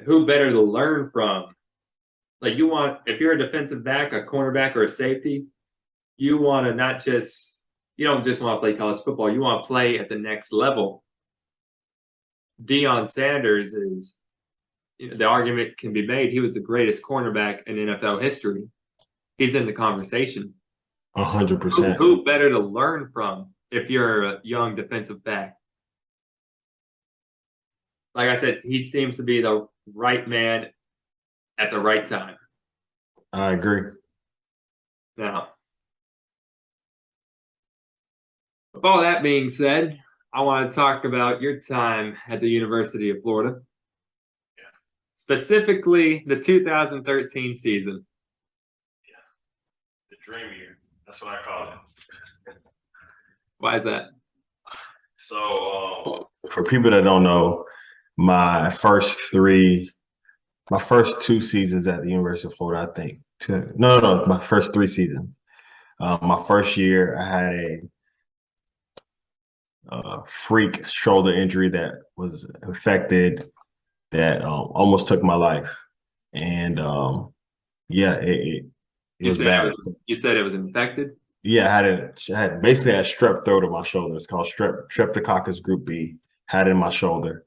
who better to learn from? Like if you're a defensive back, a cornerback, or a safety, you want to you don't just want to play college football. You want to play at the next level. Deion Sanders is, the argument can be made, he was the greatest cornerback in NFL history. He's in the conversation. 100%. Who better to learn from if you're a young defensive back? Like I said, he seems to be the right man at the right time. I agree. Now, with all that being said, I want to talk about your time at the University of Florida. Yeah. Specifically, the 2013 season. Yeah. The dream year. That's what I call it. Why is that? So, for people that don't know, my first two seasons at the University of Florida, I think. My first 3 seasons. My first year, I had a freak shoulder injury that was infected that almost took my life. And it was bad. You said it was infected? Yeah, I had basically had strep throat in my shoulder. It's called Streptococcus group B. Had it in my shoulder.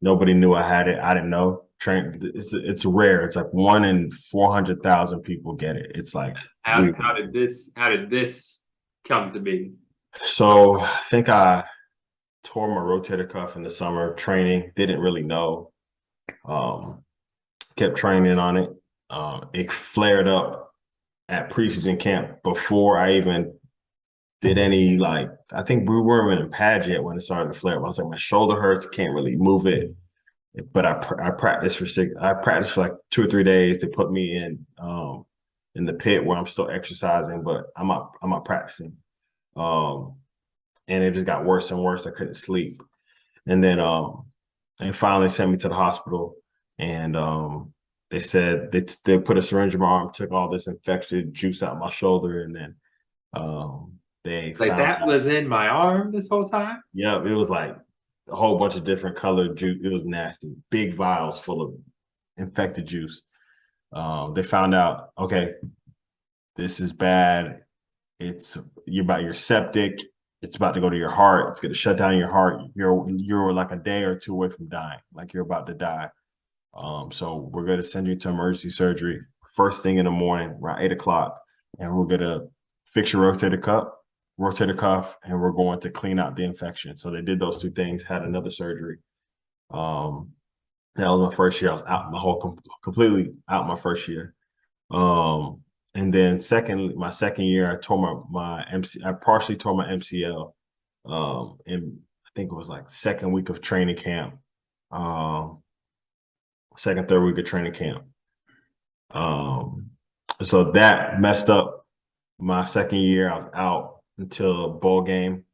Nobody knew I had it. I didn't know. It's rare. It's like 1 in 400,000 people get it. It's like how did this come to be? So I think I tore my rotator cuff in the summer training. Didn't really know. Kept training on it. It flared up at preseason camp before I even did any, I think we weren't even in pads yet when it started to flare up. I was like, my shoulder hurts, can't really move it. But I practiced for like 2 or 3 days. They put me in the pit where I'm still exercising, but I'm not practicing. And it just got worse and worse. I couldn't sleep. And then they finally sent me to the hospital, and they said they put a syringe in my arm, took all this infected juice out of my shoulder, and then they found that was in my arm this whole time? Yeah, it was like a whole bunch of different colored juice. It was nasty. Big vials full of infected juice. They found out, okay, this is bad. You're septic. It's about to go to your heart. It's going to shut down your heart. You're like a day or 2 away from dying. Like you're about to die. So we're going to send you to emergency surgery first thing in the morning around 8 o'clock, and we're going to fix your rotator cuff, and we're going to clean out the infection. So they did those 2 things. Had another surgery. That was my first year. I was out completely out my first year. And then my second year, I partially tore my MCL. And I think it was like second week of training camp. Second, third week of training camp. So that messed up my second year. I was out until a bowl game.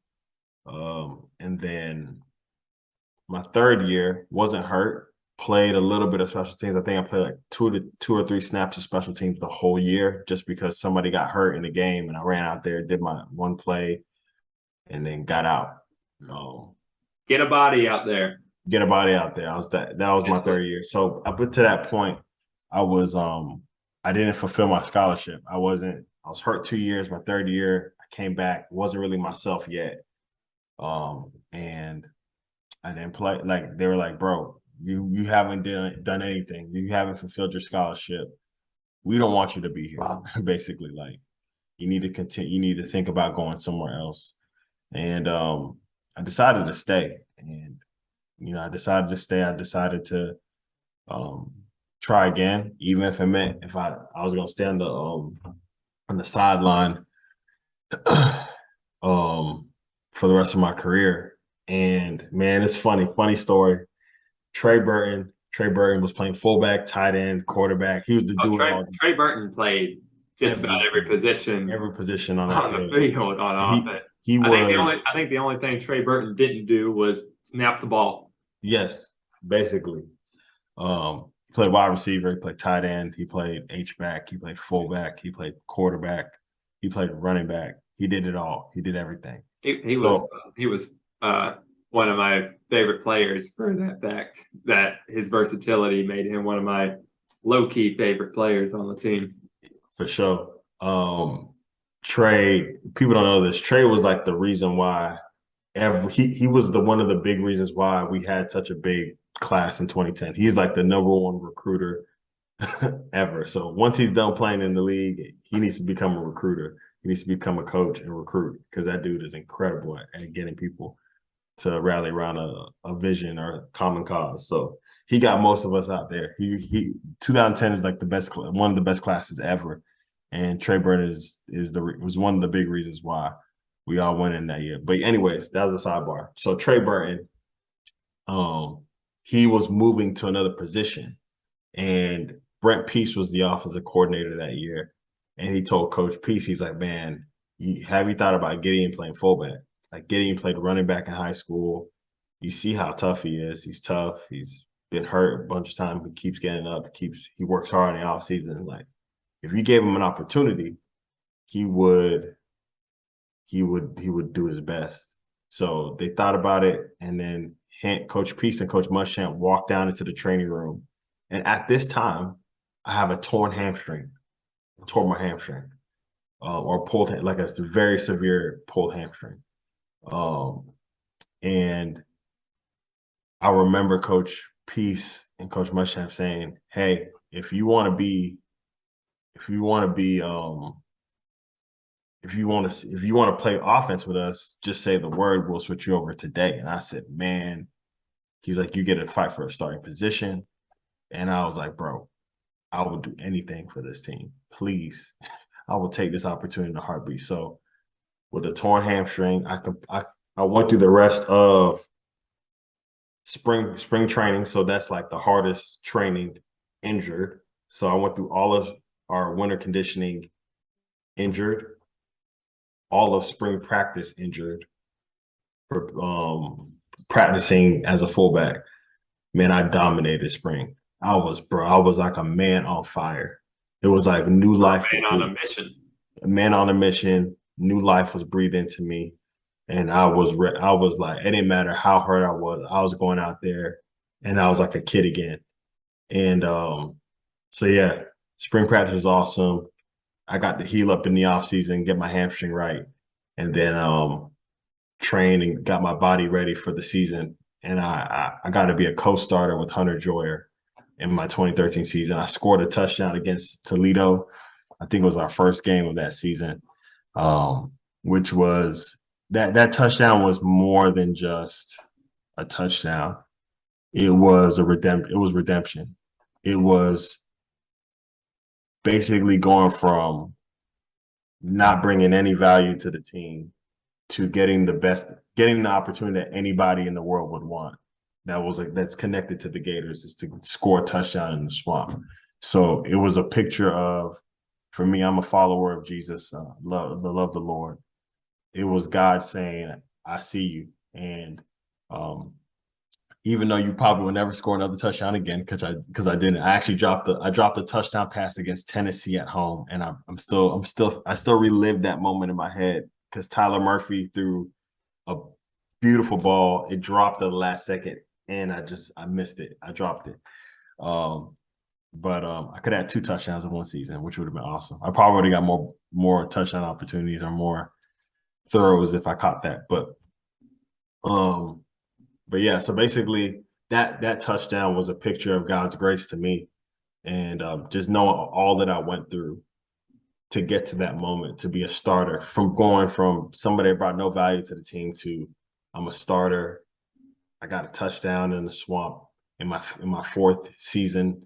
And then my third year, wasn't hurt. Played a little bit of special teams. I think I played like 2 or 3 snaps of special teams the whole year, just because somebody got hurt in the game, and I ran out there, did my 1 play, and then got out. Get a body out there. Get a body out there. That was my third year. So up to that point, I didn't fulfill my scholarship. I was hurt 2 years. My third year, I came back, wasn't really myself yet, and I didn't play. Like they were like, bro, you haven't done anything. You haven't fulfilled your scholarship. We don't want you to be here. Basically, like you need to continue. You need to think about going somewhere else. And I decided to stay. And I decided to stay. I decided to try again, even if it meant if I was gonna stay on the sideline for the rest of my career. And man, it's funny story. Trey Burton was playing fullback, tight end, quarterback. He was the dude. Trey Burton played just about every position on the field on offense. I think the only thing Trey Burton didn't do was snap the ball. Yes, basically. He played wide receiver. He played tight end. He played H-back. He played fullback. He played quarterback. He played running back. He did it all. He did everything. He was one of my favorite players for that fact, that his versatility made him one of my low-key favorite players on the team. For sure. Trey, people don't know this. Trey was like the reason why he was one of the big reasons why we had such a big class in 2010. He's like the number one recruiter ever. So once he's done playing in the league, he needs to become a recruiter. He needs to become a coach and recruit because that dude is incredible at getting people to rally around a vision or a common cause. So he got most of us out there. He 2010 is like one of the best classes ever, and Trey Burton was one of the big reasons why we all went in that year. But anyways, that was a sidebar. So Trey Burton, he was moving to another position, and Brent Peace was the offensive coordinator that year. And he told Coach Peace, he's like, man, have you thought about Gideon playing fullback? Like Gideon played running back in high school. You see how tough he is. He's tough. He's been hurt a bunch of times. He keeps getting up. He works hard in the offseason. Like if you gave him an opportunity, he would do his best. So they thought about it, and then Coach Peace and Coach Muschamp walked down into the training room. And at this time, I have a torn hamstring. I tore my hamstring, or pulled, like a very severe pulled hamstring. And I remember Coach Peace and Coach Muschamp saying, "Hey, if you want to play offense with us, just say the word. We'll switch you over today." And I said, "Man," he's like, "You get to fight for a starting position." And I was like, "Bro, I will do anything for this team. Please, I will take this opportunity in a heartbeat." So with a torn hamstring, I went through the rest of spring training. So that's like the hardest training, injured. So I went through all of our winter conditioning injured, all of spring practice injured, for practicing as a fullback. Man, I dominated spring. I was like a man on fire. It was like new life. Man on a mission. A man on a mission. New life was breathed into me, and I was like, it didn't matter how hurt I was going out there, and I was like a kid again. And so yeah, spring practice was awesome. I got to heal up in the off season, get my hamstring right, and then trained and got my body ready for the season. And I got to be a co-starter with Hunter Joyer in my 2013 season. I scored a touchdown against Toledo. I think it was our first game of that season, which was that touchdown was more than just a touchdown. It was redemption. It was basically going from not bringing any value to the team to getting the opportunity that anybody in the world would want. That's connected to the Gators, is to score a touchdown in the swamp. So it was a picture of, for me, I'm a follower of Jesus, love the Lord. It was God saying, "I see you," and even though you probably will never score another touchdown again, because I didn't. I actually dropped a touchdown pass against Tennessee at home, and I still relive that moment in my head, because Tyler Murphy threw a beautiful ball. It dropped at the last second, and I missed it. I dropped it. But I could have had 2 touchdowns in one season, which would have been awesome. I probably would have got more touchdown opportunities or more throws if I caught that. But yeah, so basically that touchdown was a picture of God's grace to me, and just knowing all that I went through to get to that moment, to be a starter, from going from somebody that brought no value to the team to I'm a starter. I got a touchdown in the swamp in my 4th season.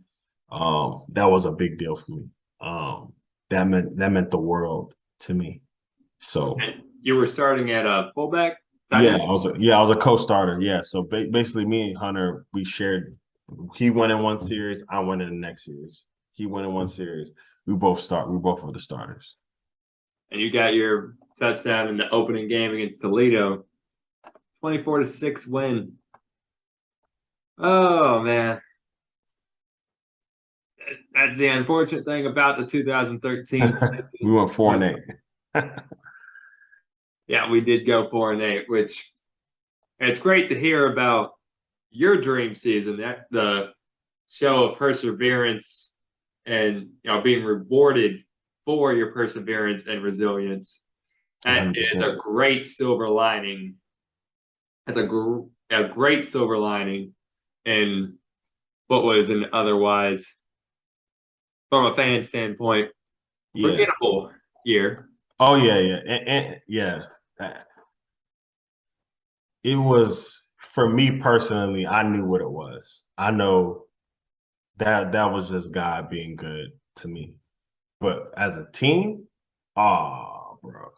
That was a big deal for me. That meant the world to me. So And you were starting at a fullback? yeah, I was a co-starter. Yeah, so basically, me and Hunter, we shared. He went in one series, I went in the next series. He went in one series. We both were the starters. And you got your touchdown in the opening game against Toledo, 24-6 win. Oh man, that's the unfortunate thing about the 2013 season. We went 4-8. Yeah, we did go 4-8, which it's great to hear about your dream season, that the show of perseverance and being rewarded for your perseverance and resilience. That 100%. is a great silver lining That's a great silver lining in what was an otherwise, from a fan standpoint, forgettable year. Oh yeah. And yeah. It was, for me personally, I knew what it was. I know that was just God being good to me. But as a team, bro.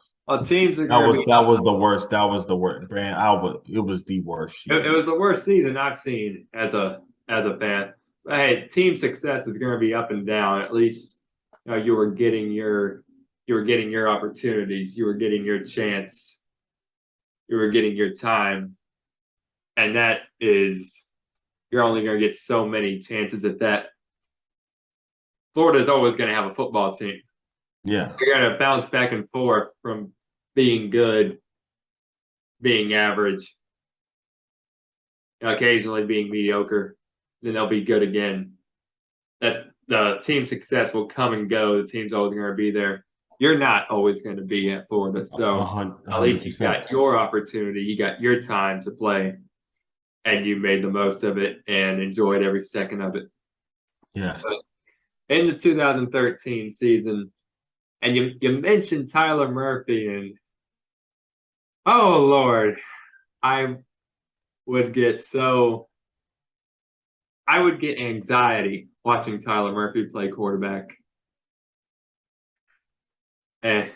Teams are going to be. That was the worst. That was the worst. Man, it was the worst year. It was the worst season I've seen as a fan. But hey, team success is going to be up and down. At least you were getting your opportunities. You were getting your chance. You were getting your time, and that is, you're only going to get so many chances at that. Florida's always going to have a football team. Yeah, you're going to bounce back and forth from being good, being average, occasionally being mediocre, then they'll be good again. That's the team success will come and go. The team's always going to be there. You're not always going to be at Florida, so 100%. at least you got your opportunity. You got your time to play, and you made the most of it and enjoyed every second of it. Yes. But in the 2013 season, and you mentioned Tyler Murphy, and oh Lord, I would get anxiety watching Tyler Murphy play quarterback. And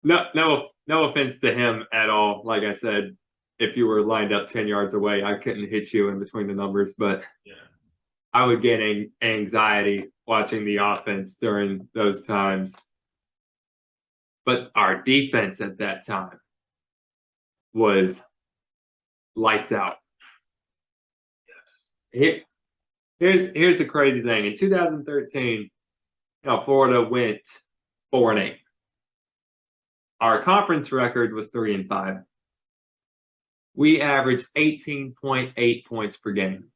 no offense to him at all. Like I said, if you were lined up 10 yards away, I couldn't hit you in between the numbers, but yeah, I would get anxiety watching the offense during those times. But our defense at that time was lights out. Yes. Here's the crazy thing. In 2013, Florida went 4-8. Our conference record was 3-5. We averaged 18.8 points per game,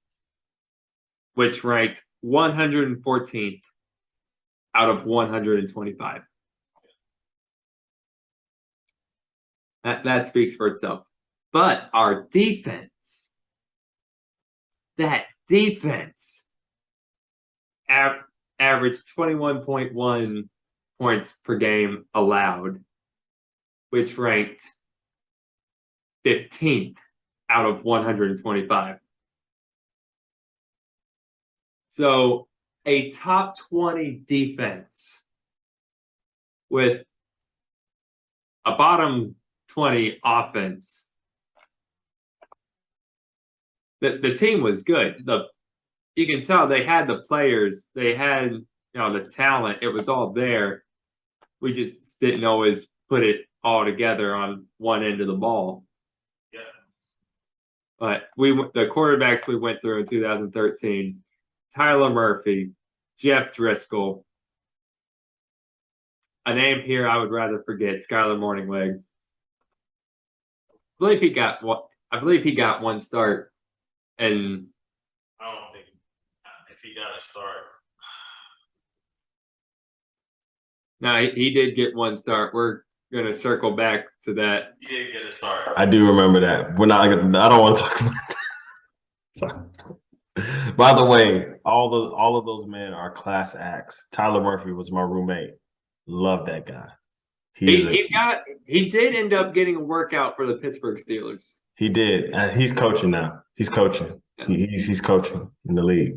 which ranked 114th out of 125. That speaks for itself. But our defense, averaged 21.1 points per game allowed, which ranked 15th out of 125. So a top 20 defense with a bottom 20 offense. The team was good. You can tell they had the players, they had the talent. It was all there. We just didn't always put it all together on one end of the ball. Yeah. But the quarterbacks we went through in 2013, Tyler Murphy, Jeff Driscoll. A name here I would rather forget, Skylar Morningleg. I believe he got one start, and I don't think if he got a start. No, he did get one start. We're gonna circle back to that. He did get a start. I do remember that. I don't want to talk about that. By the way, all of those men are class acts. Tyler Murphy was my roommate. Love that guy. He did end up getting a workout for the Pittsburgh Steelers. He did. He's coaching now. He's coaching. Yeah. He's coaching in the league.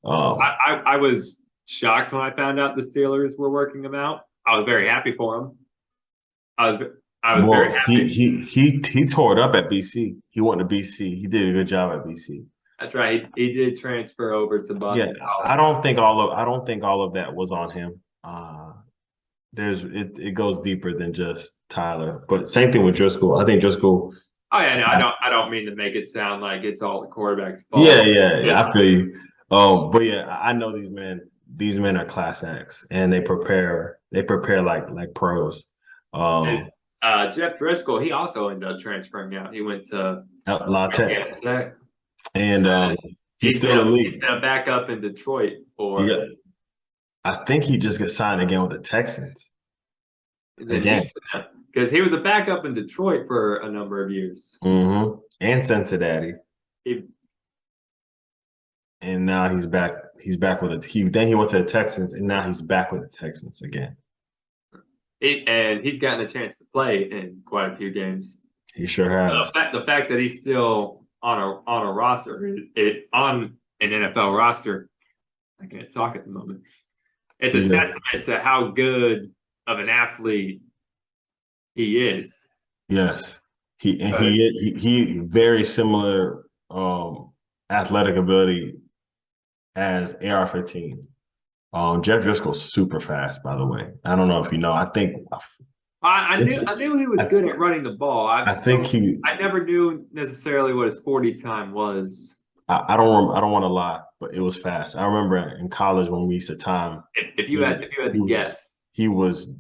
I was shocked when I found out the Steelers were working him out. I was very happy for him. I was very happy. He tore it up at BC. He went to BC. He did a good job at BC. That's right. He did transfer over to Boston. Yeah, I don't think all of that was on him. It goes deeper than just Tyler. But same thing with Driscoll. I think Driscoll. Oh yeah, no, I don't mean to make it sound like it's all the quarterback's fault. Yeah, I feel you. But yeah, I know these men. These men are class acts, and they prepare like pros. Jeff Driscoll, he also ended up transferring out. He went to La Tech. And he's still in the league. He's now back up in Detroit for. Yeah. I think he just got signed again with the Texans. Again. because he was a backup in Detroit for a number of years. And Cincinnati. He, And now he's back. He's back with it. Then he went to the Texans, and now he's back with the Texans again. and he's gotten a chance to play in quite a few games. He sure has. The fact that he's still on a roster, on an NFL roster, I can't talk at the moment. It's a testament to how good of an athlete he is. Yes, he very similar athletic ability as AR-15. Jeff Driscoll's super fast, by the way. I don't know if you know. I knew he was good at running the ball. I never knew necessarily what his 40 time was. I don't want to lie, but it was fast. I remember in college when we used to time. If you had to guess, it was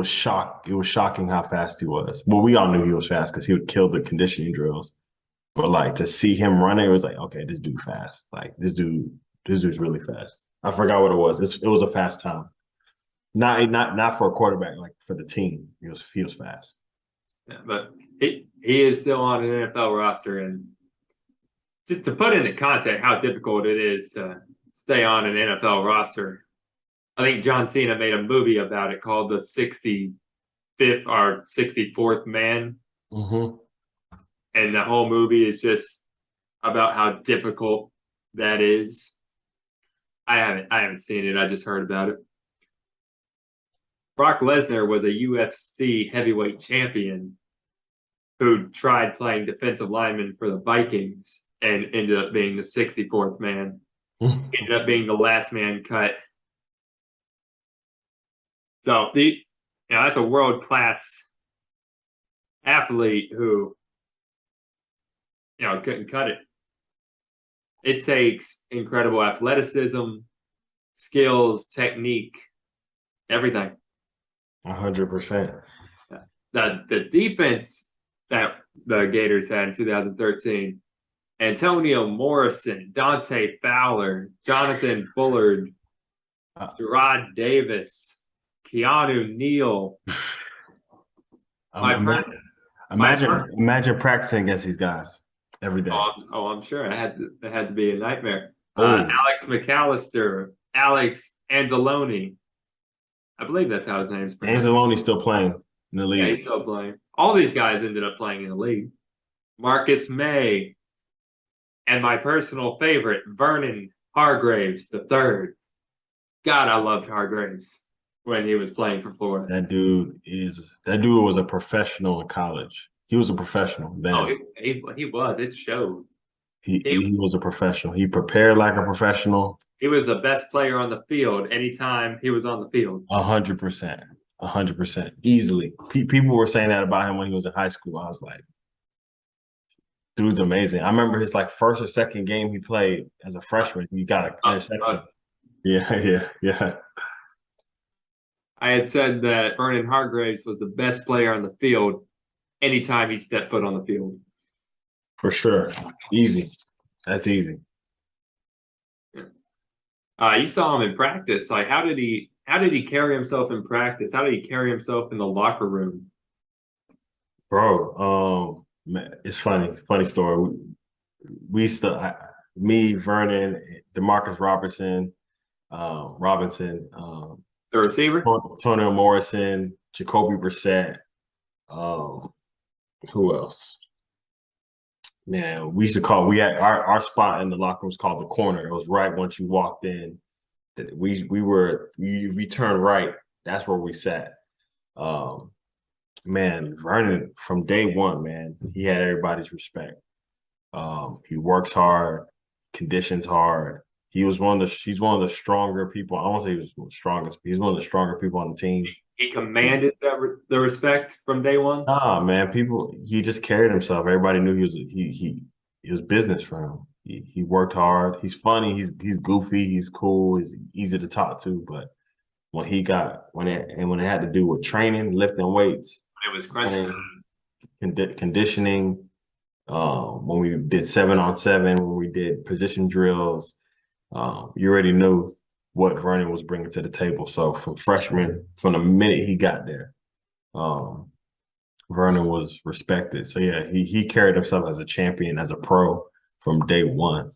shocking how fast he was. Well, we all knew he was fast because he would kill the conditioning drills. But like to see him running, it was like, okay, this dude fast. Like this dude's really fast. I forgot what it was. It was a fast time. Not for a quarterback, like for the team. He was fast. Yeah, but he is still on an NFL roster, and to put into context how difficult it is to stay on an NFL roster, I think John Cena made a movie about it called The 65th or 64th Man. And the whole movie is just about how difficult that is. I haven't seen it. I just heard about it. Brock Lesnar was a UFC heavyweight champion who tried playing defensive lineman for the Vikings and ended up being the 64th man. Ended up being the last man cut. So that's a world-class athlete who couldn't cut it. It takes incredible athleticism, skills, technique, everything. 100%. The defense that the Gators had in 2013, Antonio Morrison, Dante Fowler, Jonathan Bullard, Gerard Davis, Keanu Neal. Imagine practicing against these guys every day. I'm sure it had to be a nightmare. Alex McAllister, Alex Anzalone. I believe that's how his name's pronounced. Anzalone's still playing in the league. Yeah, he's still playing. All these guys ended up playing in the league. Marcus May, and my personal favorite, Vernon Hargreaves III. God, I loved Hargreaves when he was playing for Florida. That dude was a professional in college. He was a professional then. Oh, he was. It showed. He was a professional. He prepared like a professional. He was the best player on the field anytime he was on the field. 100%. 100%. Easily. People were saying that about him when he was in high school. I was like, dude's amazing. I remember his first or second game he played as a freshman. He got an interception. Yeah. I had said that Vernon Hargreaves was the best player on the field anytime he stepped foot on the field. For sure. Easy. That's easy. You saw him in practice. Like, how did he carry himself in practice? How did he carry himself in the locker room? Bro, man, it's funny story. We still, me, Vernon, DeMarcus Robinson, The receiver? Antonio Morrison, Jacoby Brissett. Who else? Man, we used to we had our spot in the locker room was called the corner. It was right once you walked in. We turned right. That's where we sat. Man, Vernon from day one, man, he had everybody's respect. He works hard, conditions hard. He's one of the stronger people. I won't say he was the strongest, but he's one of the stronger people on the team. He commanded the respect from day one. Nah, man, he just carried himself. Everybody knew he was business for him. He worked hard. He's funny. He's goofy. He's cool. He's easy to talk to. But when it had to do with training, lifting weights, it was crunch time. Conditioning. When we did 7-on-7, when we did position drills, you already knew what Vernon was bringing to the table. So from the minute he got there, um, Vernon was respected. So yeah, he carried himself as a champion, as a pro from day one.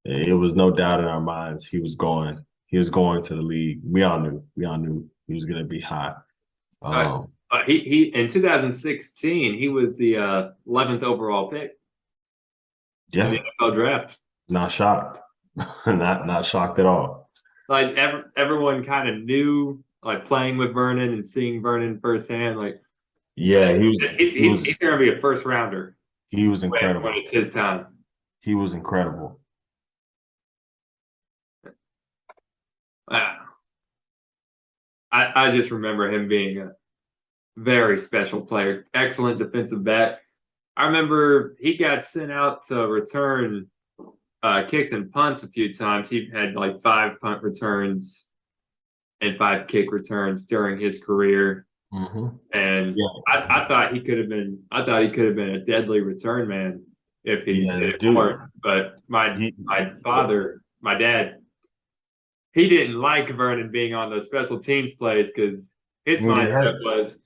It was no doubt in our minds he was going to the league. We all knew he was going to be hot. Uh, Um, he in 2016 he was the 11th overall pick in the yeah, NFL draft. not shocked, not shocked at all. Like everyone kind of knew, like playing with Vernon and seeing Vernon firsthand. Like Yeah, he's going to be a first rounder he was when incredible. it's his time. He was incredible. Uh, I just remember him being a very special player, excellent defensive back. I remember he got sent out to return kicks and punts a few times. He had like 5 punt returns and 5 kick returns during his career. Mm-hmm. And Yeah, I thought he could have been a deadly return man if he yeah, did the it dude. more. But my He, father, my dad, he didn't like Vernon being on those special teams plays because his he can get mindset hurt. was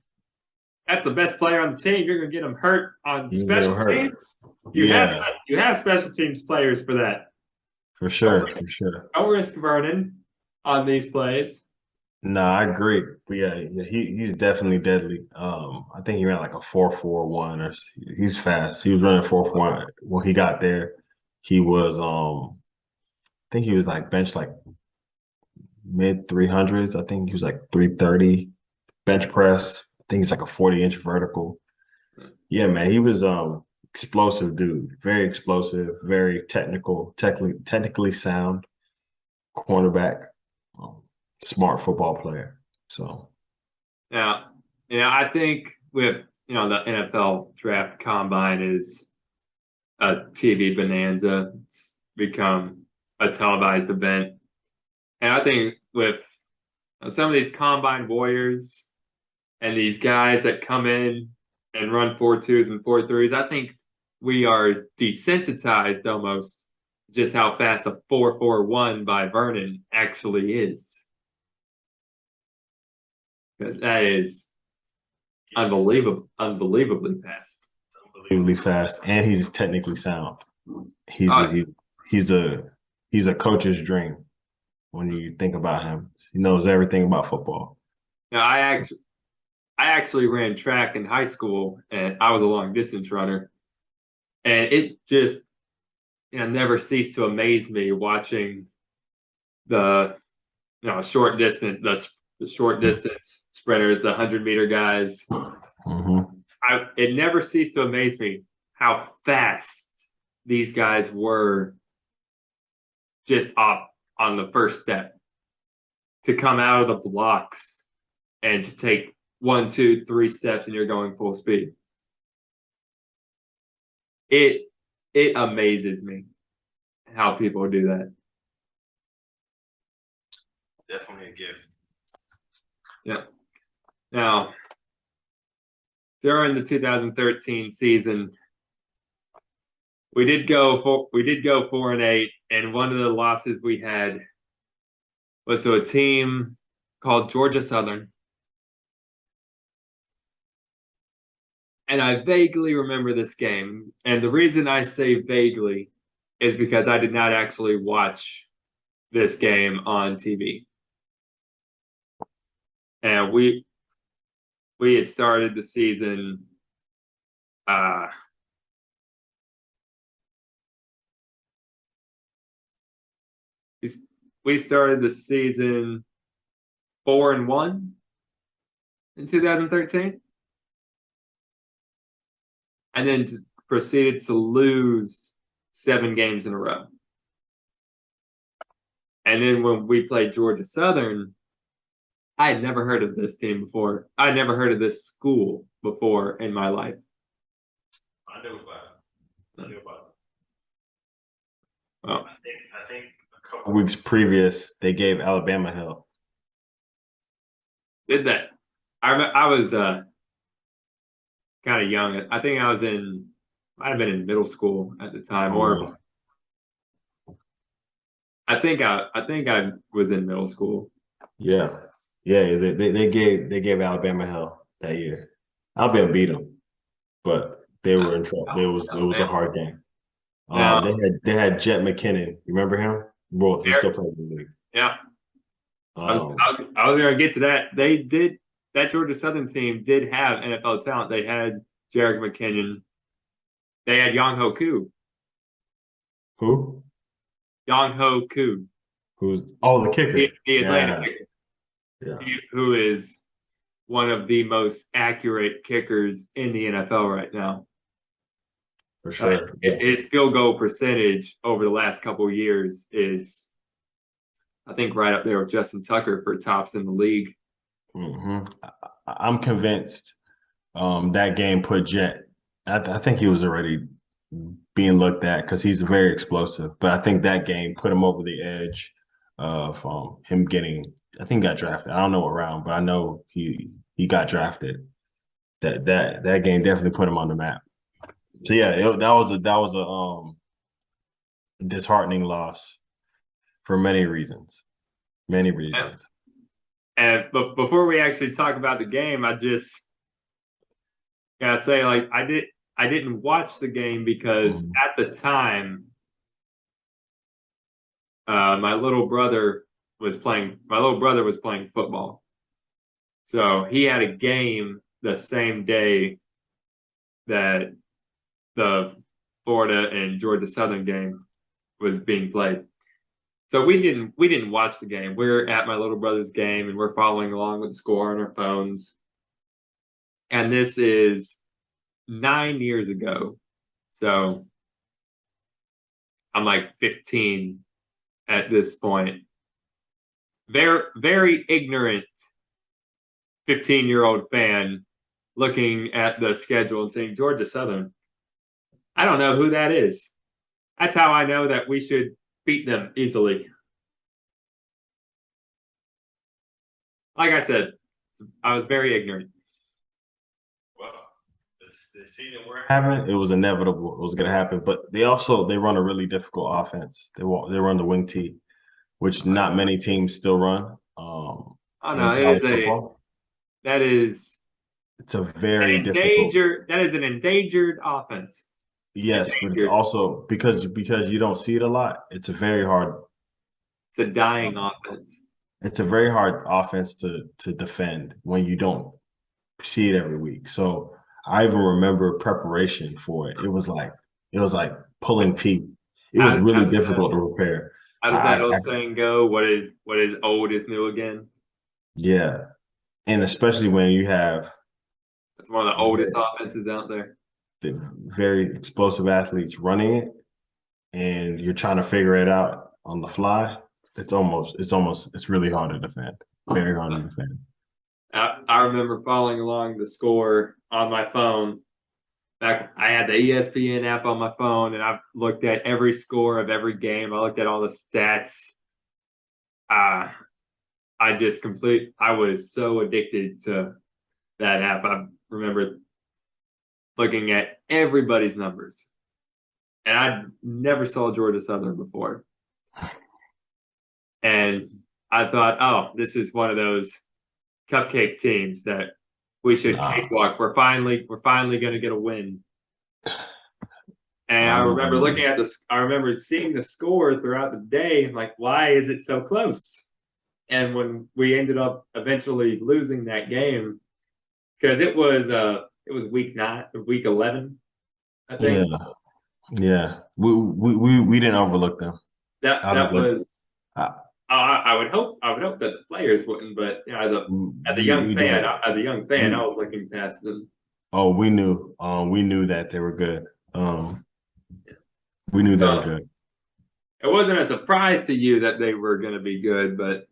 that's the best player on the team. You're gonna get him hurt on He can get him special hurt. teams. Yeah, You have special teams players for that. for Don't sure, risk, for sure. don't risk Vernon on these plays. No, I agree. But yeah, he's definitely deadly. I think he ran like a 4.41 or he's fast. He was running 4.41 when he got there. He was I think he was like bench like mid 300s. I think he was like 330 bench press. I think he's like a 40-inch vertical. Yeah, man, he was explosive dude. Very explosive, very technically sound cornerback, um, smart football player. So Now, I think with the NFL draft combine is a TV bonanza. It's become a televised event, and I think with some of these combine warriors and these guys that come in and run 4.2s and 4.3s, I think we are desensitized almost just how fast a 4.41 by Vernon actually is. Because that is unbelievably fast. unbelievably fast, and he's technically sound. He's a Uh, he, he's a coach's dream when you think about him. He knows everything about football. now I actually ran track in high school, and I was a long distance runner, and it just never ceased to amaze me watching the short distance the short distance sprinters, the 100-meter guys. Mm-hmm. It never ceased to amaze me how fast these guys were just off on the first step to come out of the blocks and to take 1, 2, 3 steps and you're going full speed. It amazes me how people do that. Definitely a gift. Yeah. Now, during the 2013 season, we did go 4-8, and one of the losses we had was to a team called Georgia Southern. And I vaguely remember this game. And the reason I say vaguely is because I did not actually watch this game on TV. And we had started the season we started the season 4-1 in 2013. And then just proceeded to lose 7 games in a row. And then when we played Georgia Southern, I had never heard of this team before. I had never heard of this school before in my life. I knew about it. Well, I think a couple weeks previous they gave Alabama hell. did that. I was kind of young. I think might have been in middle school at the time, or I think I was in middle school. Yeah, yeah. They gave Alabama hell that year. Alabama beat them, but they were in trouble. It was a Alabama. hard game. Now, They had Jet McKinnon. You remember him? Well, he still plays in the league. yeah, Um, I was going to get to that. That Georgia Southern team did have NFL talent. They had Jarek McKinnon. They had Young Ho Koo. who? Young Ho Koo. The kicker? The Atlanta Yeah, kicker, yeah, who is one of the most accurate kickers in the NFL right now. for sure. Yeah. His field goal percentage over the last couple of years is, I think, right up there with Justin Tucker for tops in the league. I'm convinced that game put Jet. I think he was already being looked at because he's very explosive. But I think that game put him over the edge of him getting. I think he got drafted. I don't know what round, but I know he got drafted. That game definitely put him on the map. So yeah, that was a disheartening loss for many reasons. Many reasons. But before we actually talk about the game, I just gotta say, like, I didn't watch the game because at the time, my little brother was playing football, so he had a game the same day that the Florida and Georgia Southern game was being played. So we didn't watch the game. We're at my little brother's game and we're following along with the score on our phones. And this is 9 years ago. So I'm like 15 at this point. Very, very ignorant 15-year-old fan looking at the schedule and saying, Georgia Southern, I don't know who that is. That's how I know that we should beat them easily. Like I said, I was very ignorant. Well, the season we're having, it was inevitable. It was going to happen. But they run a really difficult offense. They run the wing T, which not many teams still run. Oh In no, college football. It's a very difficult. That is an endangered offense. Yes, but it's also because you don't see it a lot. It's a very hard. It's a dying offense. It's a very hard offense to defend when you don't see it every week. So I even remember preparation for it. It was like pulling teeth. It was really difficult to prepare. How does that old saying go? What is old is new again? Yeah, and especially when you have it's one of the oldest offenses out there. The very explosive athletes running it, and you're trying to figure it out on the fly. It's really hard to defend. Very hard to defend. I remember following along the score on my phone. Back, I had the ESPN app on my phone, and I looked at every score of every game. I looked at all the stats. I was so addicted to that app. I remember looking at everybody's numbers. And I never saw Georgia Southern before. And I thought, oh, this is one of those cupcake teams that we should cakewalk. We're finally going to get a win. And I remember seeing the score throughout the day. I'm like, why is it so close? And when we ended up eventually losing that game, because it was week 11, I think. Yeah. We didn't overlook them. I would hope that the players wouldn't, but you know, as a young fan, I was looking past them. Oh, we knew that they were good. We knew they were good. It wasn't a surprise to you that they were going to be good, but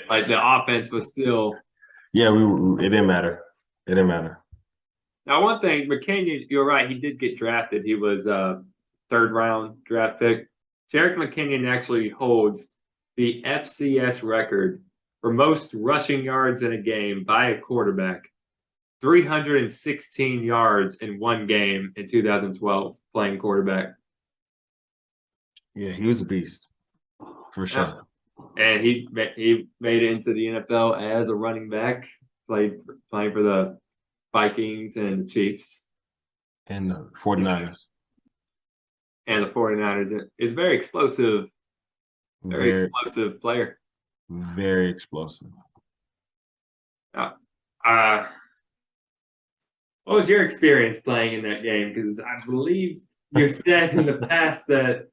like the offense was still. Yeah, it didn't matter. It didn't matter. Now, one thing, McKinnon, you're right. He did get drafted. He was a third-round draft pick. Jarek McKinnon actually holds the FCS record for most rushing yards in a game by a quarterback. 316 yards in one game in 2012 playing quarterback. Yeah, he was a beast for sure. And he made it into the NFL as a running back, playing for the Vikings and the Chiefs. And the 49ers. And the 49ers is very explosive, very explosive player. Very explosive. What was your experience playing in that game? Because I believe you said in the past that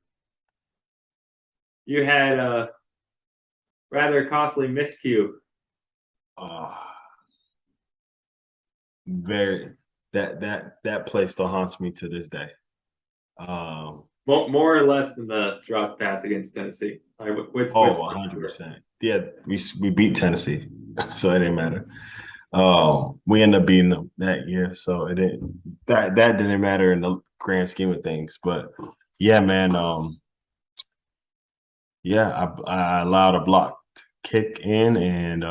you had a rather costly miscue. That play still haunts me to this day. More or less than the dropped pass against Tennessee. Like, 100%. Yeah, we beat Tennessee, so it didn't matter. We ended up beating them that year, so it didn't. That didn't matter in the grand scheme of things. But yeah, man. I allowed a blocked kick in, and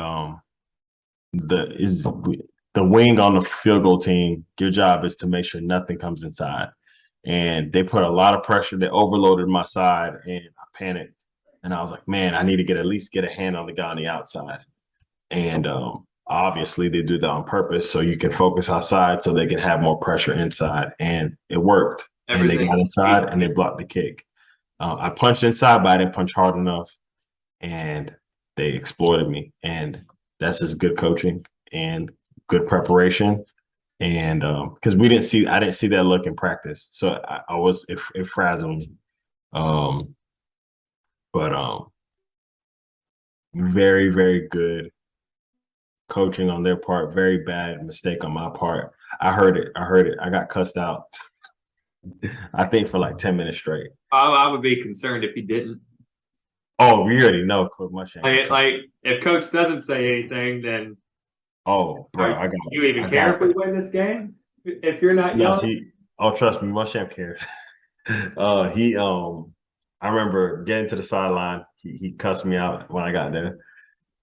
the wing on the field goal team. Your job is to make sure nothing comes inside. And they put a lot of pressure. They overloaded my side, and I panicked. And I was like, man, I need to at least get a hand on the guy on the outside. And obviously, they do that on purpose so you can focus outside so they can have more pressure inside. And it worked. And they got inside and they blocked the kick. I punched inside, but I didn't punch hard enough. And they exploited me. And that's just good coaching and good preparation. And because I didn't see that look in practice, so it frazzled me. But very, very good coaching on their part. Very bad mistake on my part. I heard it. I got cussed out. I think for like 10 minutes straight. I would be concerned if he didn't. Oh, we already know Coach Muschamp. Like if Coach doesn't say anything, then. Oh, bro, do you even care if we win this game? If you're not yelling? Trust me, Muschamp cares. I remember getting to the sideline. He cussed me out when I got there.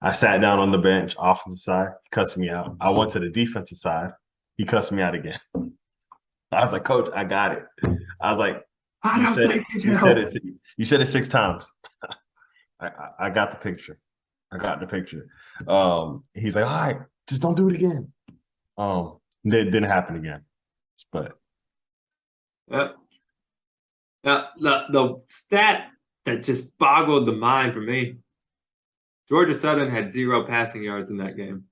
I sat down on the bench, offensive side. He cussed me out. I went to the defensive side. He cussed me out again. I was like, Coach, I got it. I was like, you said it 6 times. I got the picture. He's like, all right, just don't do it again. It didn't happen again. But the stat that just boggled the mind for me, Georgia Southern had 0 passing yards in that game.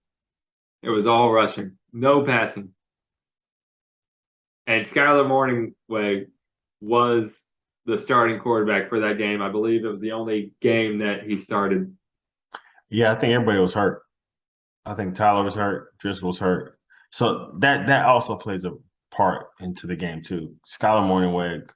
It was all rushing, no passing. And Skylar Morningweg was the starting quarterback for that game. I believe it was the only game that he started. Yeah, I think everybody was hurt. I think Tyler was hurt. Driscoll was hurt. So that also plays a part into the game too. Skylar Morningweg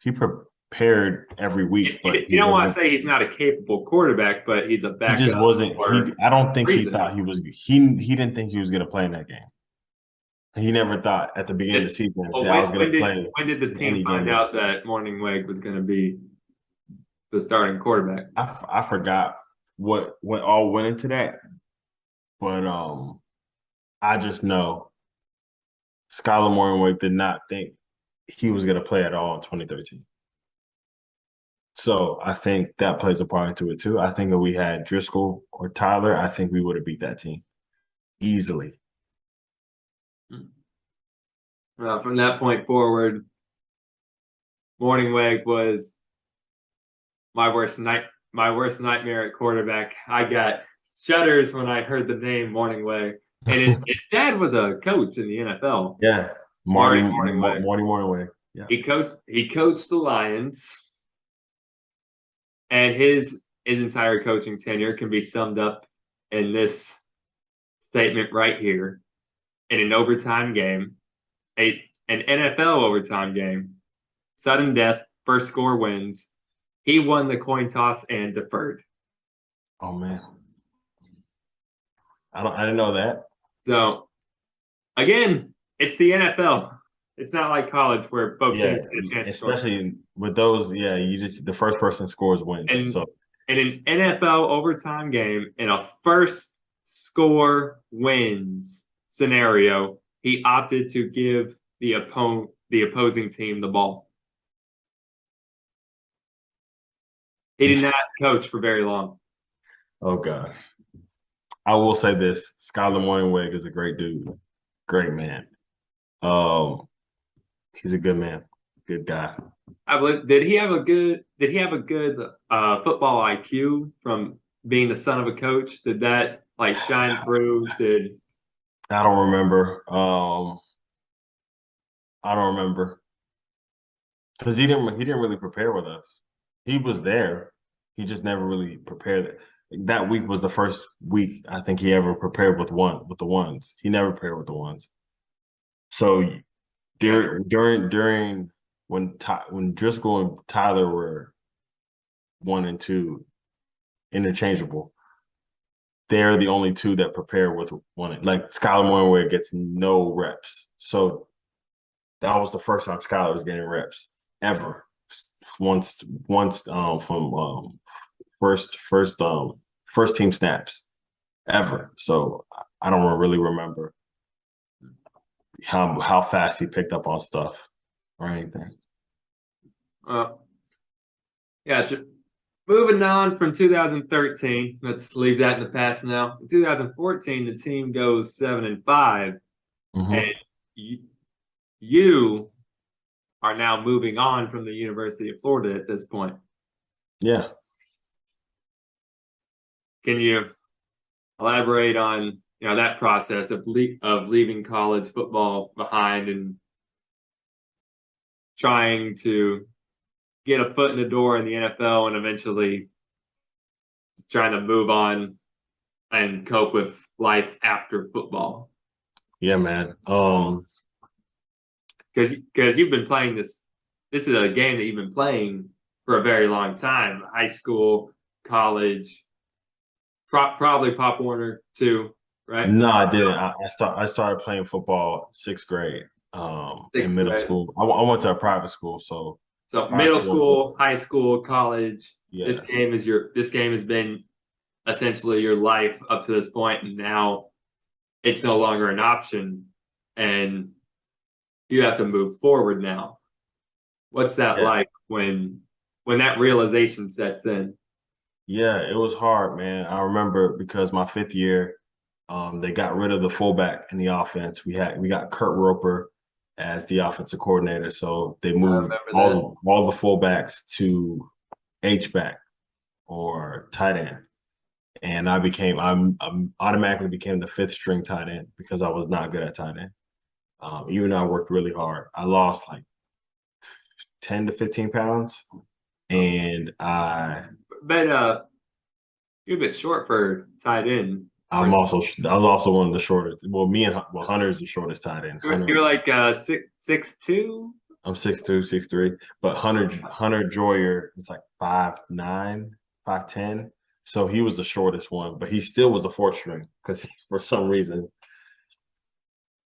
he prepared every week. But you don't want to say he's not a capable quarterback, but he's a backup. He just wasn't. I don't think he thought he was. He didn't think he was going to play in that game. He never thought at the beginning of the season that I was going to play. When did the team find out that Morningweg was going to be the starting quarterback? I forgot what all went into that, but I just know Skylar Morningweg did not think he was going to play at all in 2013. So I think that plays a part into it too. I think if we had Driscoll or Tyler, I think we would have beat that team easily. From that point forward, Morningweg was my worst nightmare at quarterback. I got shudders when I heard the name Morningweg. And his dad was a coach in the NFL. Yeah. Marty Morningweg. Yeah. He coached the Lions. And his entire coaching tenure can be summed up in this statement right here. In an overtime game, an NFL overtime game, sudden death, first score wins. He won the coin toss and deferred. Oh man. I didn't know that. So again, it's the NFL. It's not like college where both teams get a chance to score. Especially with those, the first person scores wins. So in an NFL overtime game, in a first score wins scenario, he opted to give the opposing team the ball. He did not coach for very long. Oh gosh. I will say this: Skylar Morningweg is a great dude, great man. He's a good man, good guy. I believe, did he have a good football IQ from being the son of a coach? Did that like shine through? I don't remember. I don't remember because he didn't really prepare with us. He was there. He just never really prepared. That week was the first week I think he ever prepared with the ones. He never prepared with the ones. So during when Driscoll and Tyler were 1 and 2 interchangeable, they're the only two that prepare with one. Like Skylar Morningweg gets no reps. So that was the first time Skylar was getting reps ever. Once from first team snaps ever. So I don't really remember how fast he picked up on stuff or anything. Yeah. Moving on from 2013, let's leave that in the past now. In 2014, the team goes 7-5, and you are now moving on from the University of Florida at this point. Yeah. Can you elaborate on that process of leaving college football behind and trying to get a foot in the door in the NFL and eventually trying to move on and cope with life after football? Yeah, man. Because you've been playing this is a game that you've been playing for a very long time. High school, college, probably Pop Warner too, right? No, I didn't. I started playing football 6th grade. In middle school. I went to a private school, so middle school, high school, college. Yeah. This game has been essentially your life up to this point, and now it's no longer an option, and you have to move forward now. What's that like when that realization sets in? Yeah, it was hard, man. I remember because my 5th year, they got rid of the fullback in the offense. We got Kurt Roper as the offensive coordinator, so they moved all the fullbacks to H-back or tight end, and I automatically became the 5th string tight end because I was not good at tight end. Even though I worked really hard, I lost like 10 to 15 pounds, and you're a bit short for tight end. I was also one of the shortest. Well, Hunter's the shortest tight end. You're like 6'2". I'm 6'2", 6'3", but Hunter Joyer is like 5'9", 5'10". So he was the shortest one, but he still was the 4th string because for some reason.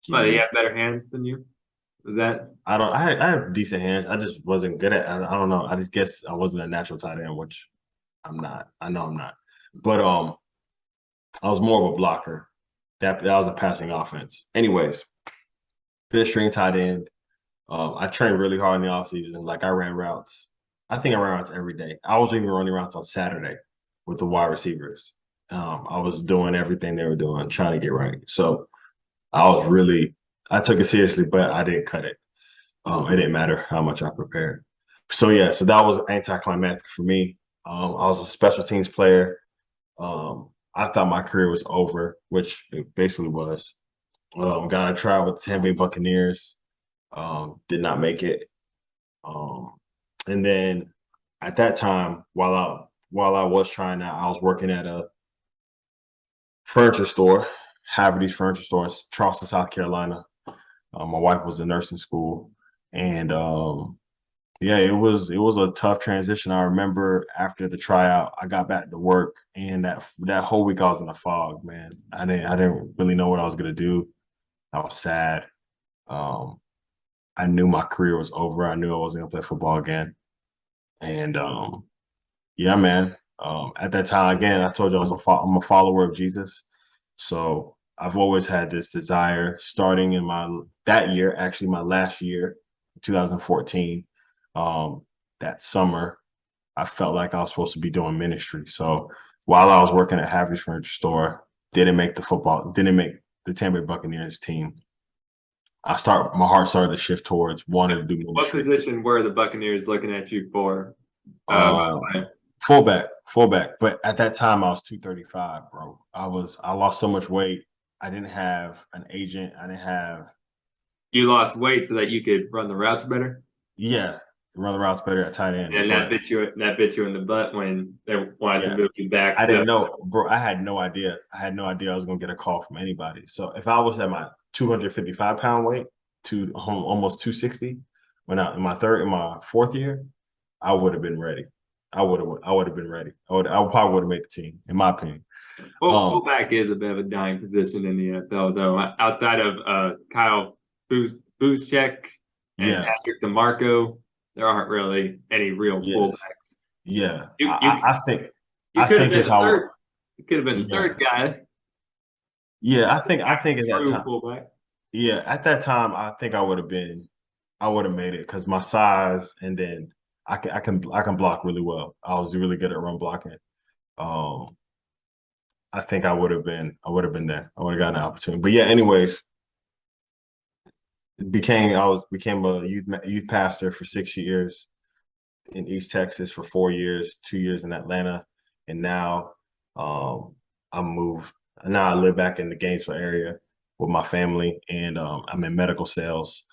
But he had better hands than you. Was that? I have decent hands. I just wasn't good at. I don't know. I just guess I wasn't a natural tight end, which I'm not. I know I'm not. But I was more of a blocker. That was a passing offense. Anyways, 5th string tight end. I trained really hard in the offseason. Like I ran routes. I think I ran routes every day. I was even running routes on Saturday with the wide receivers. I was doing everything they were doing, trying to get right. So I took it seriously, but I didn't cut it. It didn't matter how much I prepared. So yeah, so that was anticlimactic for me. I was a special teams player. I thought my career was over, which it basically was. Got a trial with the Tampa Bay Buccaneers. Did not make it. And then at that time, while I was trying out, I was working at a furniture store, Haverty's Furniture Store in Charleston, South Carolina. My wife was in nursing school, and yeah, it was a tough transition. I remember after the tryout, I got back to work, and that whole week I was in a fog, man. I didn't really know what I was gonna do. I was sad. I knew my career was over. I knew I wasn't gonna play football again. And yeah, man. At that time, again, I told you I'm a follower of Jesus. So I've always had this desire, starting in my last year, 2014. That summer, I felt like I was supposed to be doing ministry. So while I was working at Happy's Furniture Store, didn't make the Tampa Bay Buccaneers team. My heart started to shift towards wanting to do What ministry. position were the Buccaneers looking at you for? Fullback. But at that time I was 235, bro. I lost so much weight. I didn't have an agent. You lost weight so that you could run the routes better? Yeah, run the routes better at tight end. And that bit you in the butt when they wanted to move you back. I didn't know, bro. I had no idea. I was gonna get a call from anybody. So if I was at my 255-pound weight to almost 260 when in my fourth year, I would have been ready. I would have been ready. I probably would have made the team, in my opinion. Well, fullback is a bit of a dying position in the NFL, though. Outside of Kyle Juszczyk and Patrick DeMarco, there aren't really any real fullbacks. Yeah, I think you could have been the third guy. Yeah, I think at that time. Fullback. Yeah, at that time, I think I would have made it because my size, and then I can block really well. I was really good at run blocking. I think I would have been there. I would have gotten an opportunity. But yeah, anyways, became a youth pastor for 6 years in East Texas, for 4 years, 2 years in Atlanta, and now I moved. Now I live back in the Gainesville area with my family, and I'm in medical sales.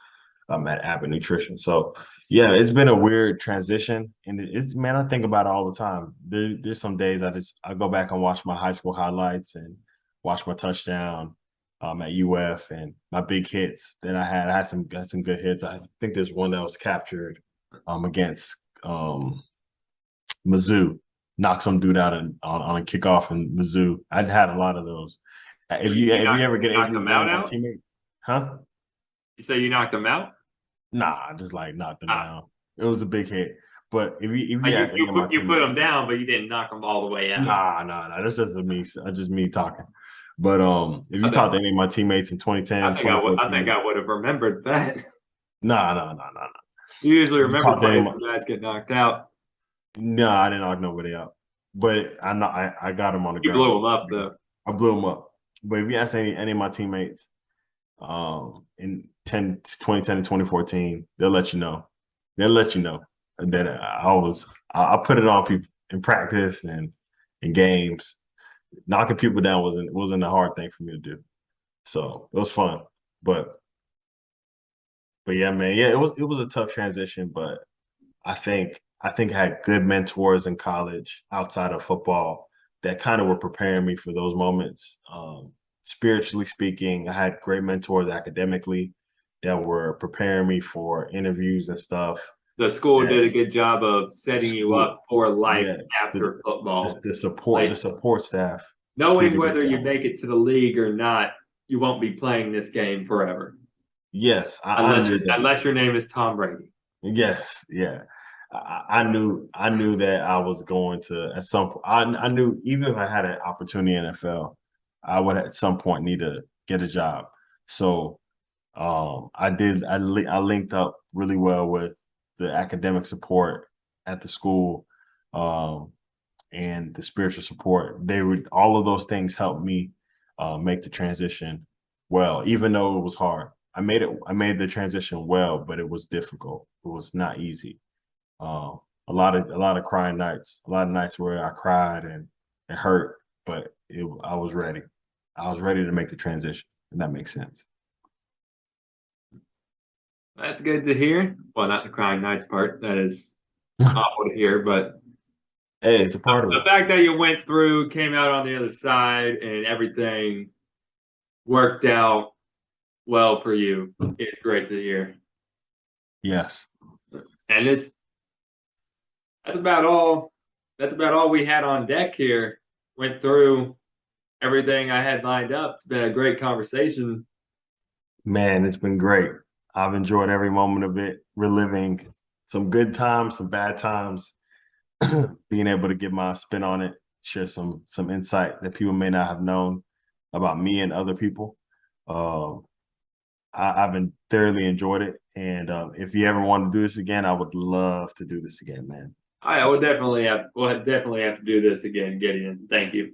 I'm at Abbott Nutrition. So yeah, it's been a weird transition, and I think about it all the time. There's some days I go back and watch my high school highlights and watch my touchdown at UF and my big hits that I had. I had some good hits. I think there's one that was captured against Mizzou. Knocked some dude out on a kickoff in Mizzou. I'd had a lot of those. If you ever get angry with my teammate, huh? You say you knocked him out? Nah, I just like knocked him down. It was a big hit. But if you ask you put him down, but you didn't knock him all the way out. Nah. That's just me talking. But if you talk to any of my teammates in 2010, I think I would have remembered that. Nah. You usually remember playing when guys get knocked out. No, I didn't knock nobody out. But I got him on the ground. You blew him up though. I blew him up. But if you ask any of my teammates in 2010 to 2014, they'll let you know. That I put it on people in practice and in games. Knocking people down wasn't a hard thing for me to do. So it was fun. But yeah, man, yeah, it was a tough transition, but I think I had good mentors in college outside of football that kind of were preparing me for those moments. Spiritually speaking, I had great mentors academically that were preparing me for interviews and stuff. The school did a good job of setting you up for life after football. The support staff. Knowing whether you make it to the league or not, you won't be playing this game forever. Yes. Unless your name is Tom Brady. Yes. Yeah. I knew that I was going to at some point. I knew even if I had an opportunity in NFL, I would at some point need to get a job. So I linked up really well with the academic support at the school and the spiritual support. All of those things helped me make the transition well, even though it was hard. I made the transition well, but it was difficult. It was not easy. A lot of crying nights, a lot of nights where I cried and it hurt, but I was ready. I was ready to make the transition, if that makes sense. That's good to hear. Well, not the crying nights part. That is awful to hear, but hey, it's a part of it. The fact that you went through, came out on the other side, and everything worked out well for you is great to hear. Yes. And that's about all. That's about all we had on deck here. Went through everything I had lined up. It's been a great conversation. Man, it's been great. I've enjoyed every moment of it, reliving some good times, some bad times, being able to get my spin on it, share some insight that people may not have known about me and other people. I've thoroughly enjoyed it. And if you ever want to do this again, I would love to do this again, man. I will definitely have. We'll definitely have to do this again, Gideon. Thank you.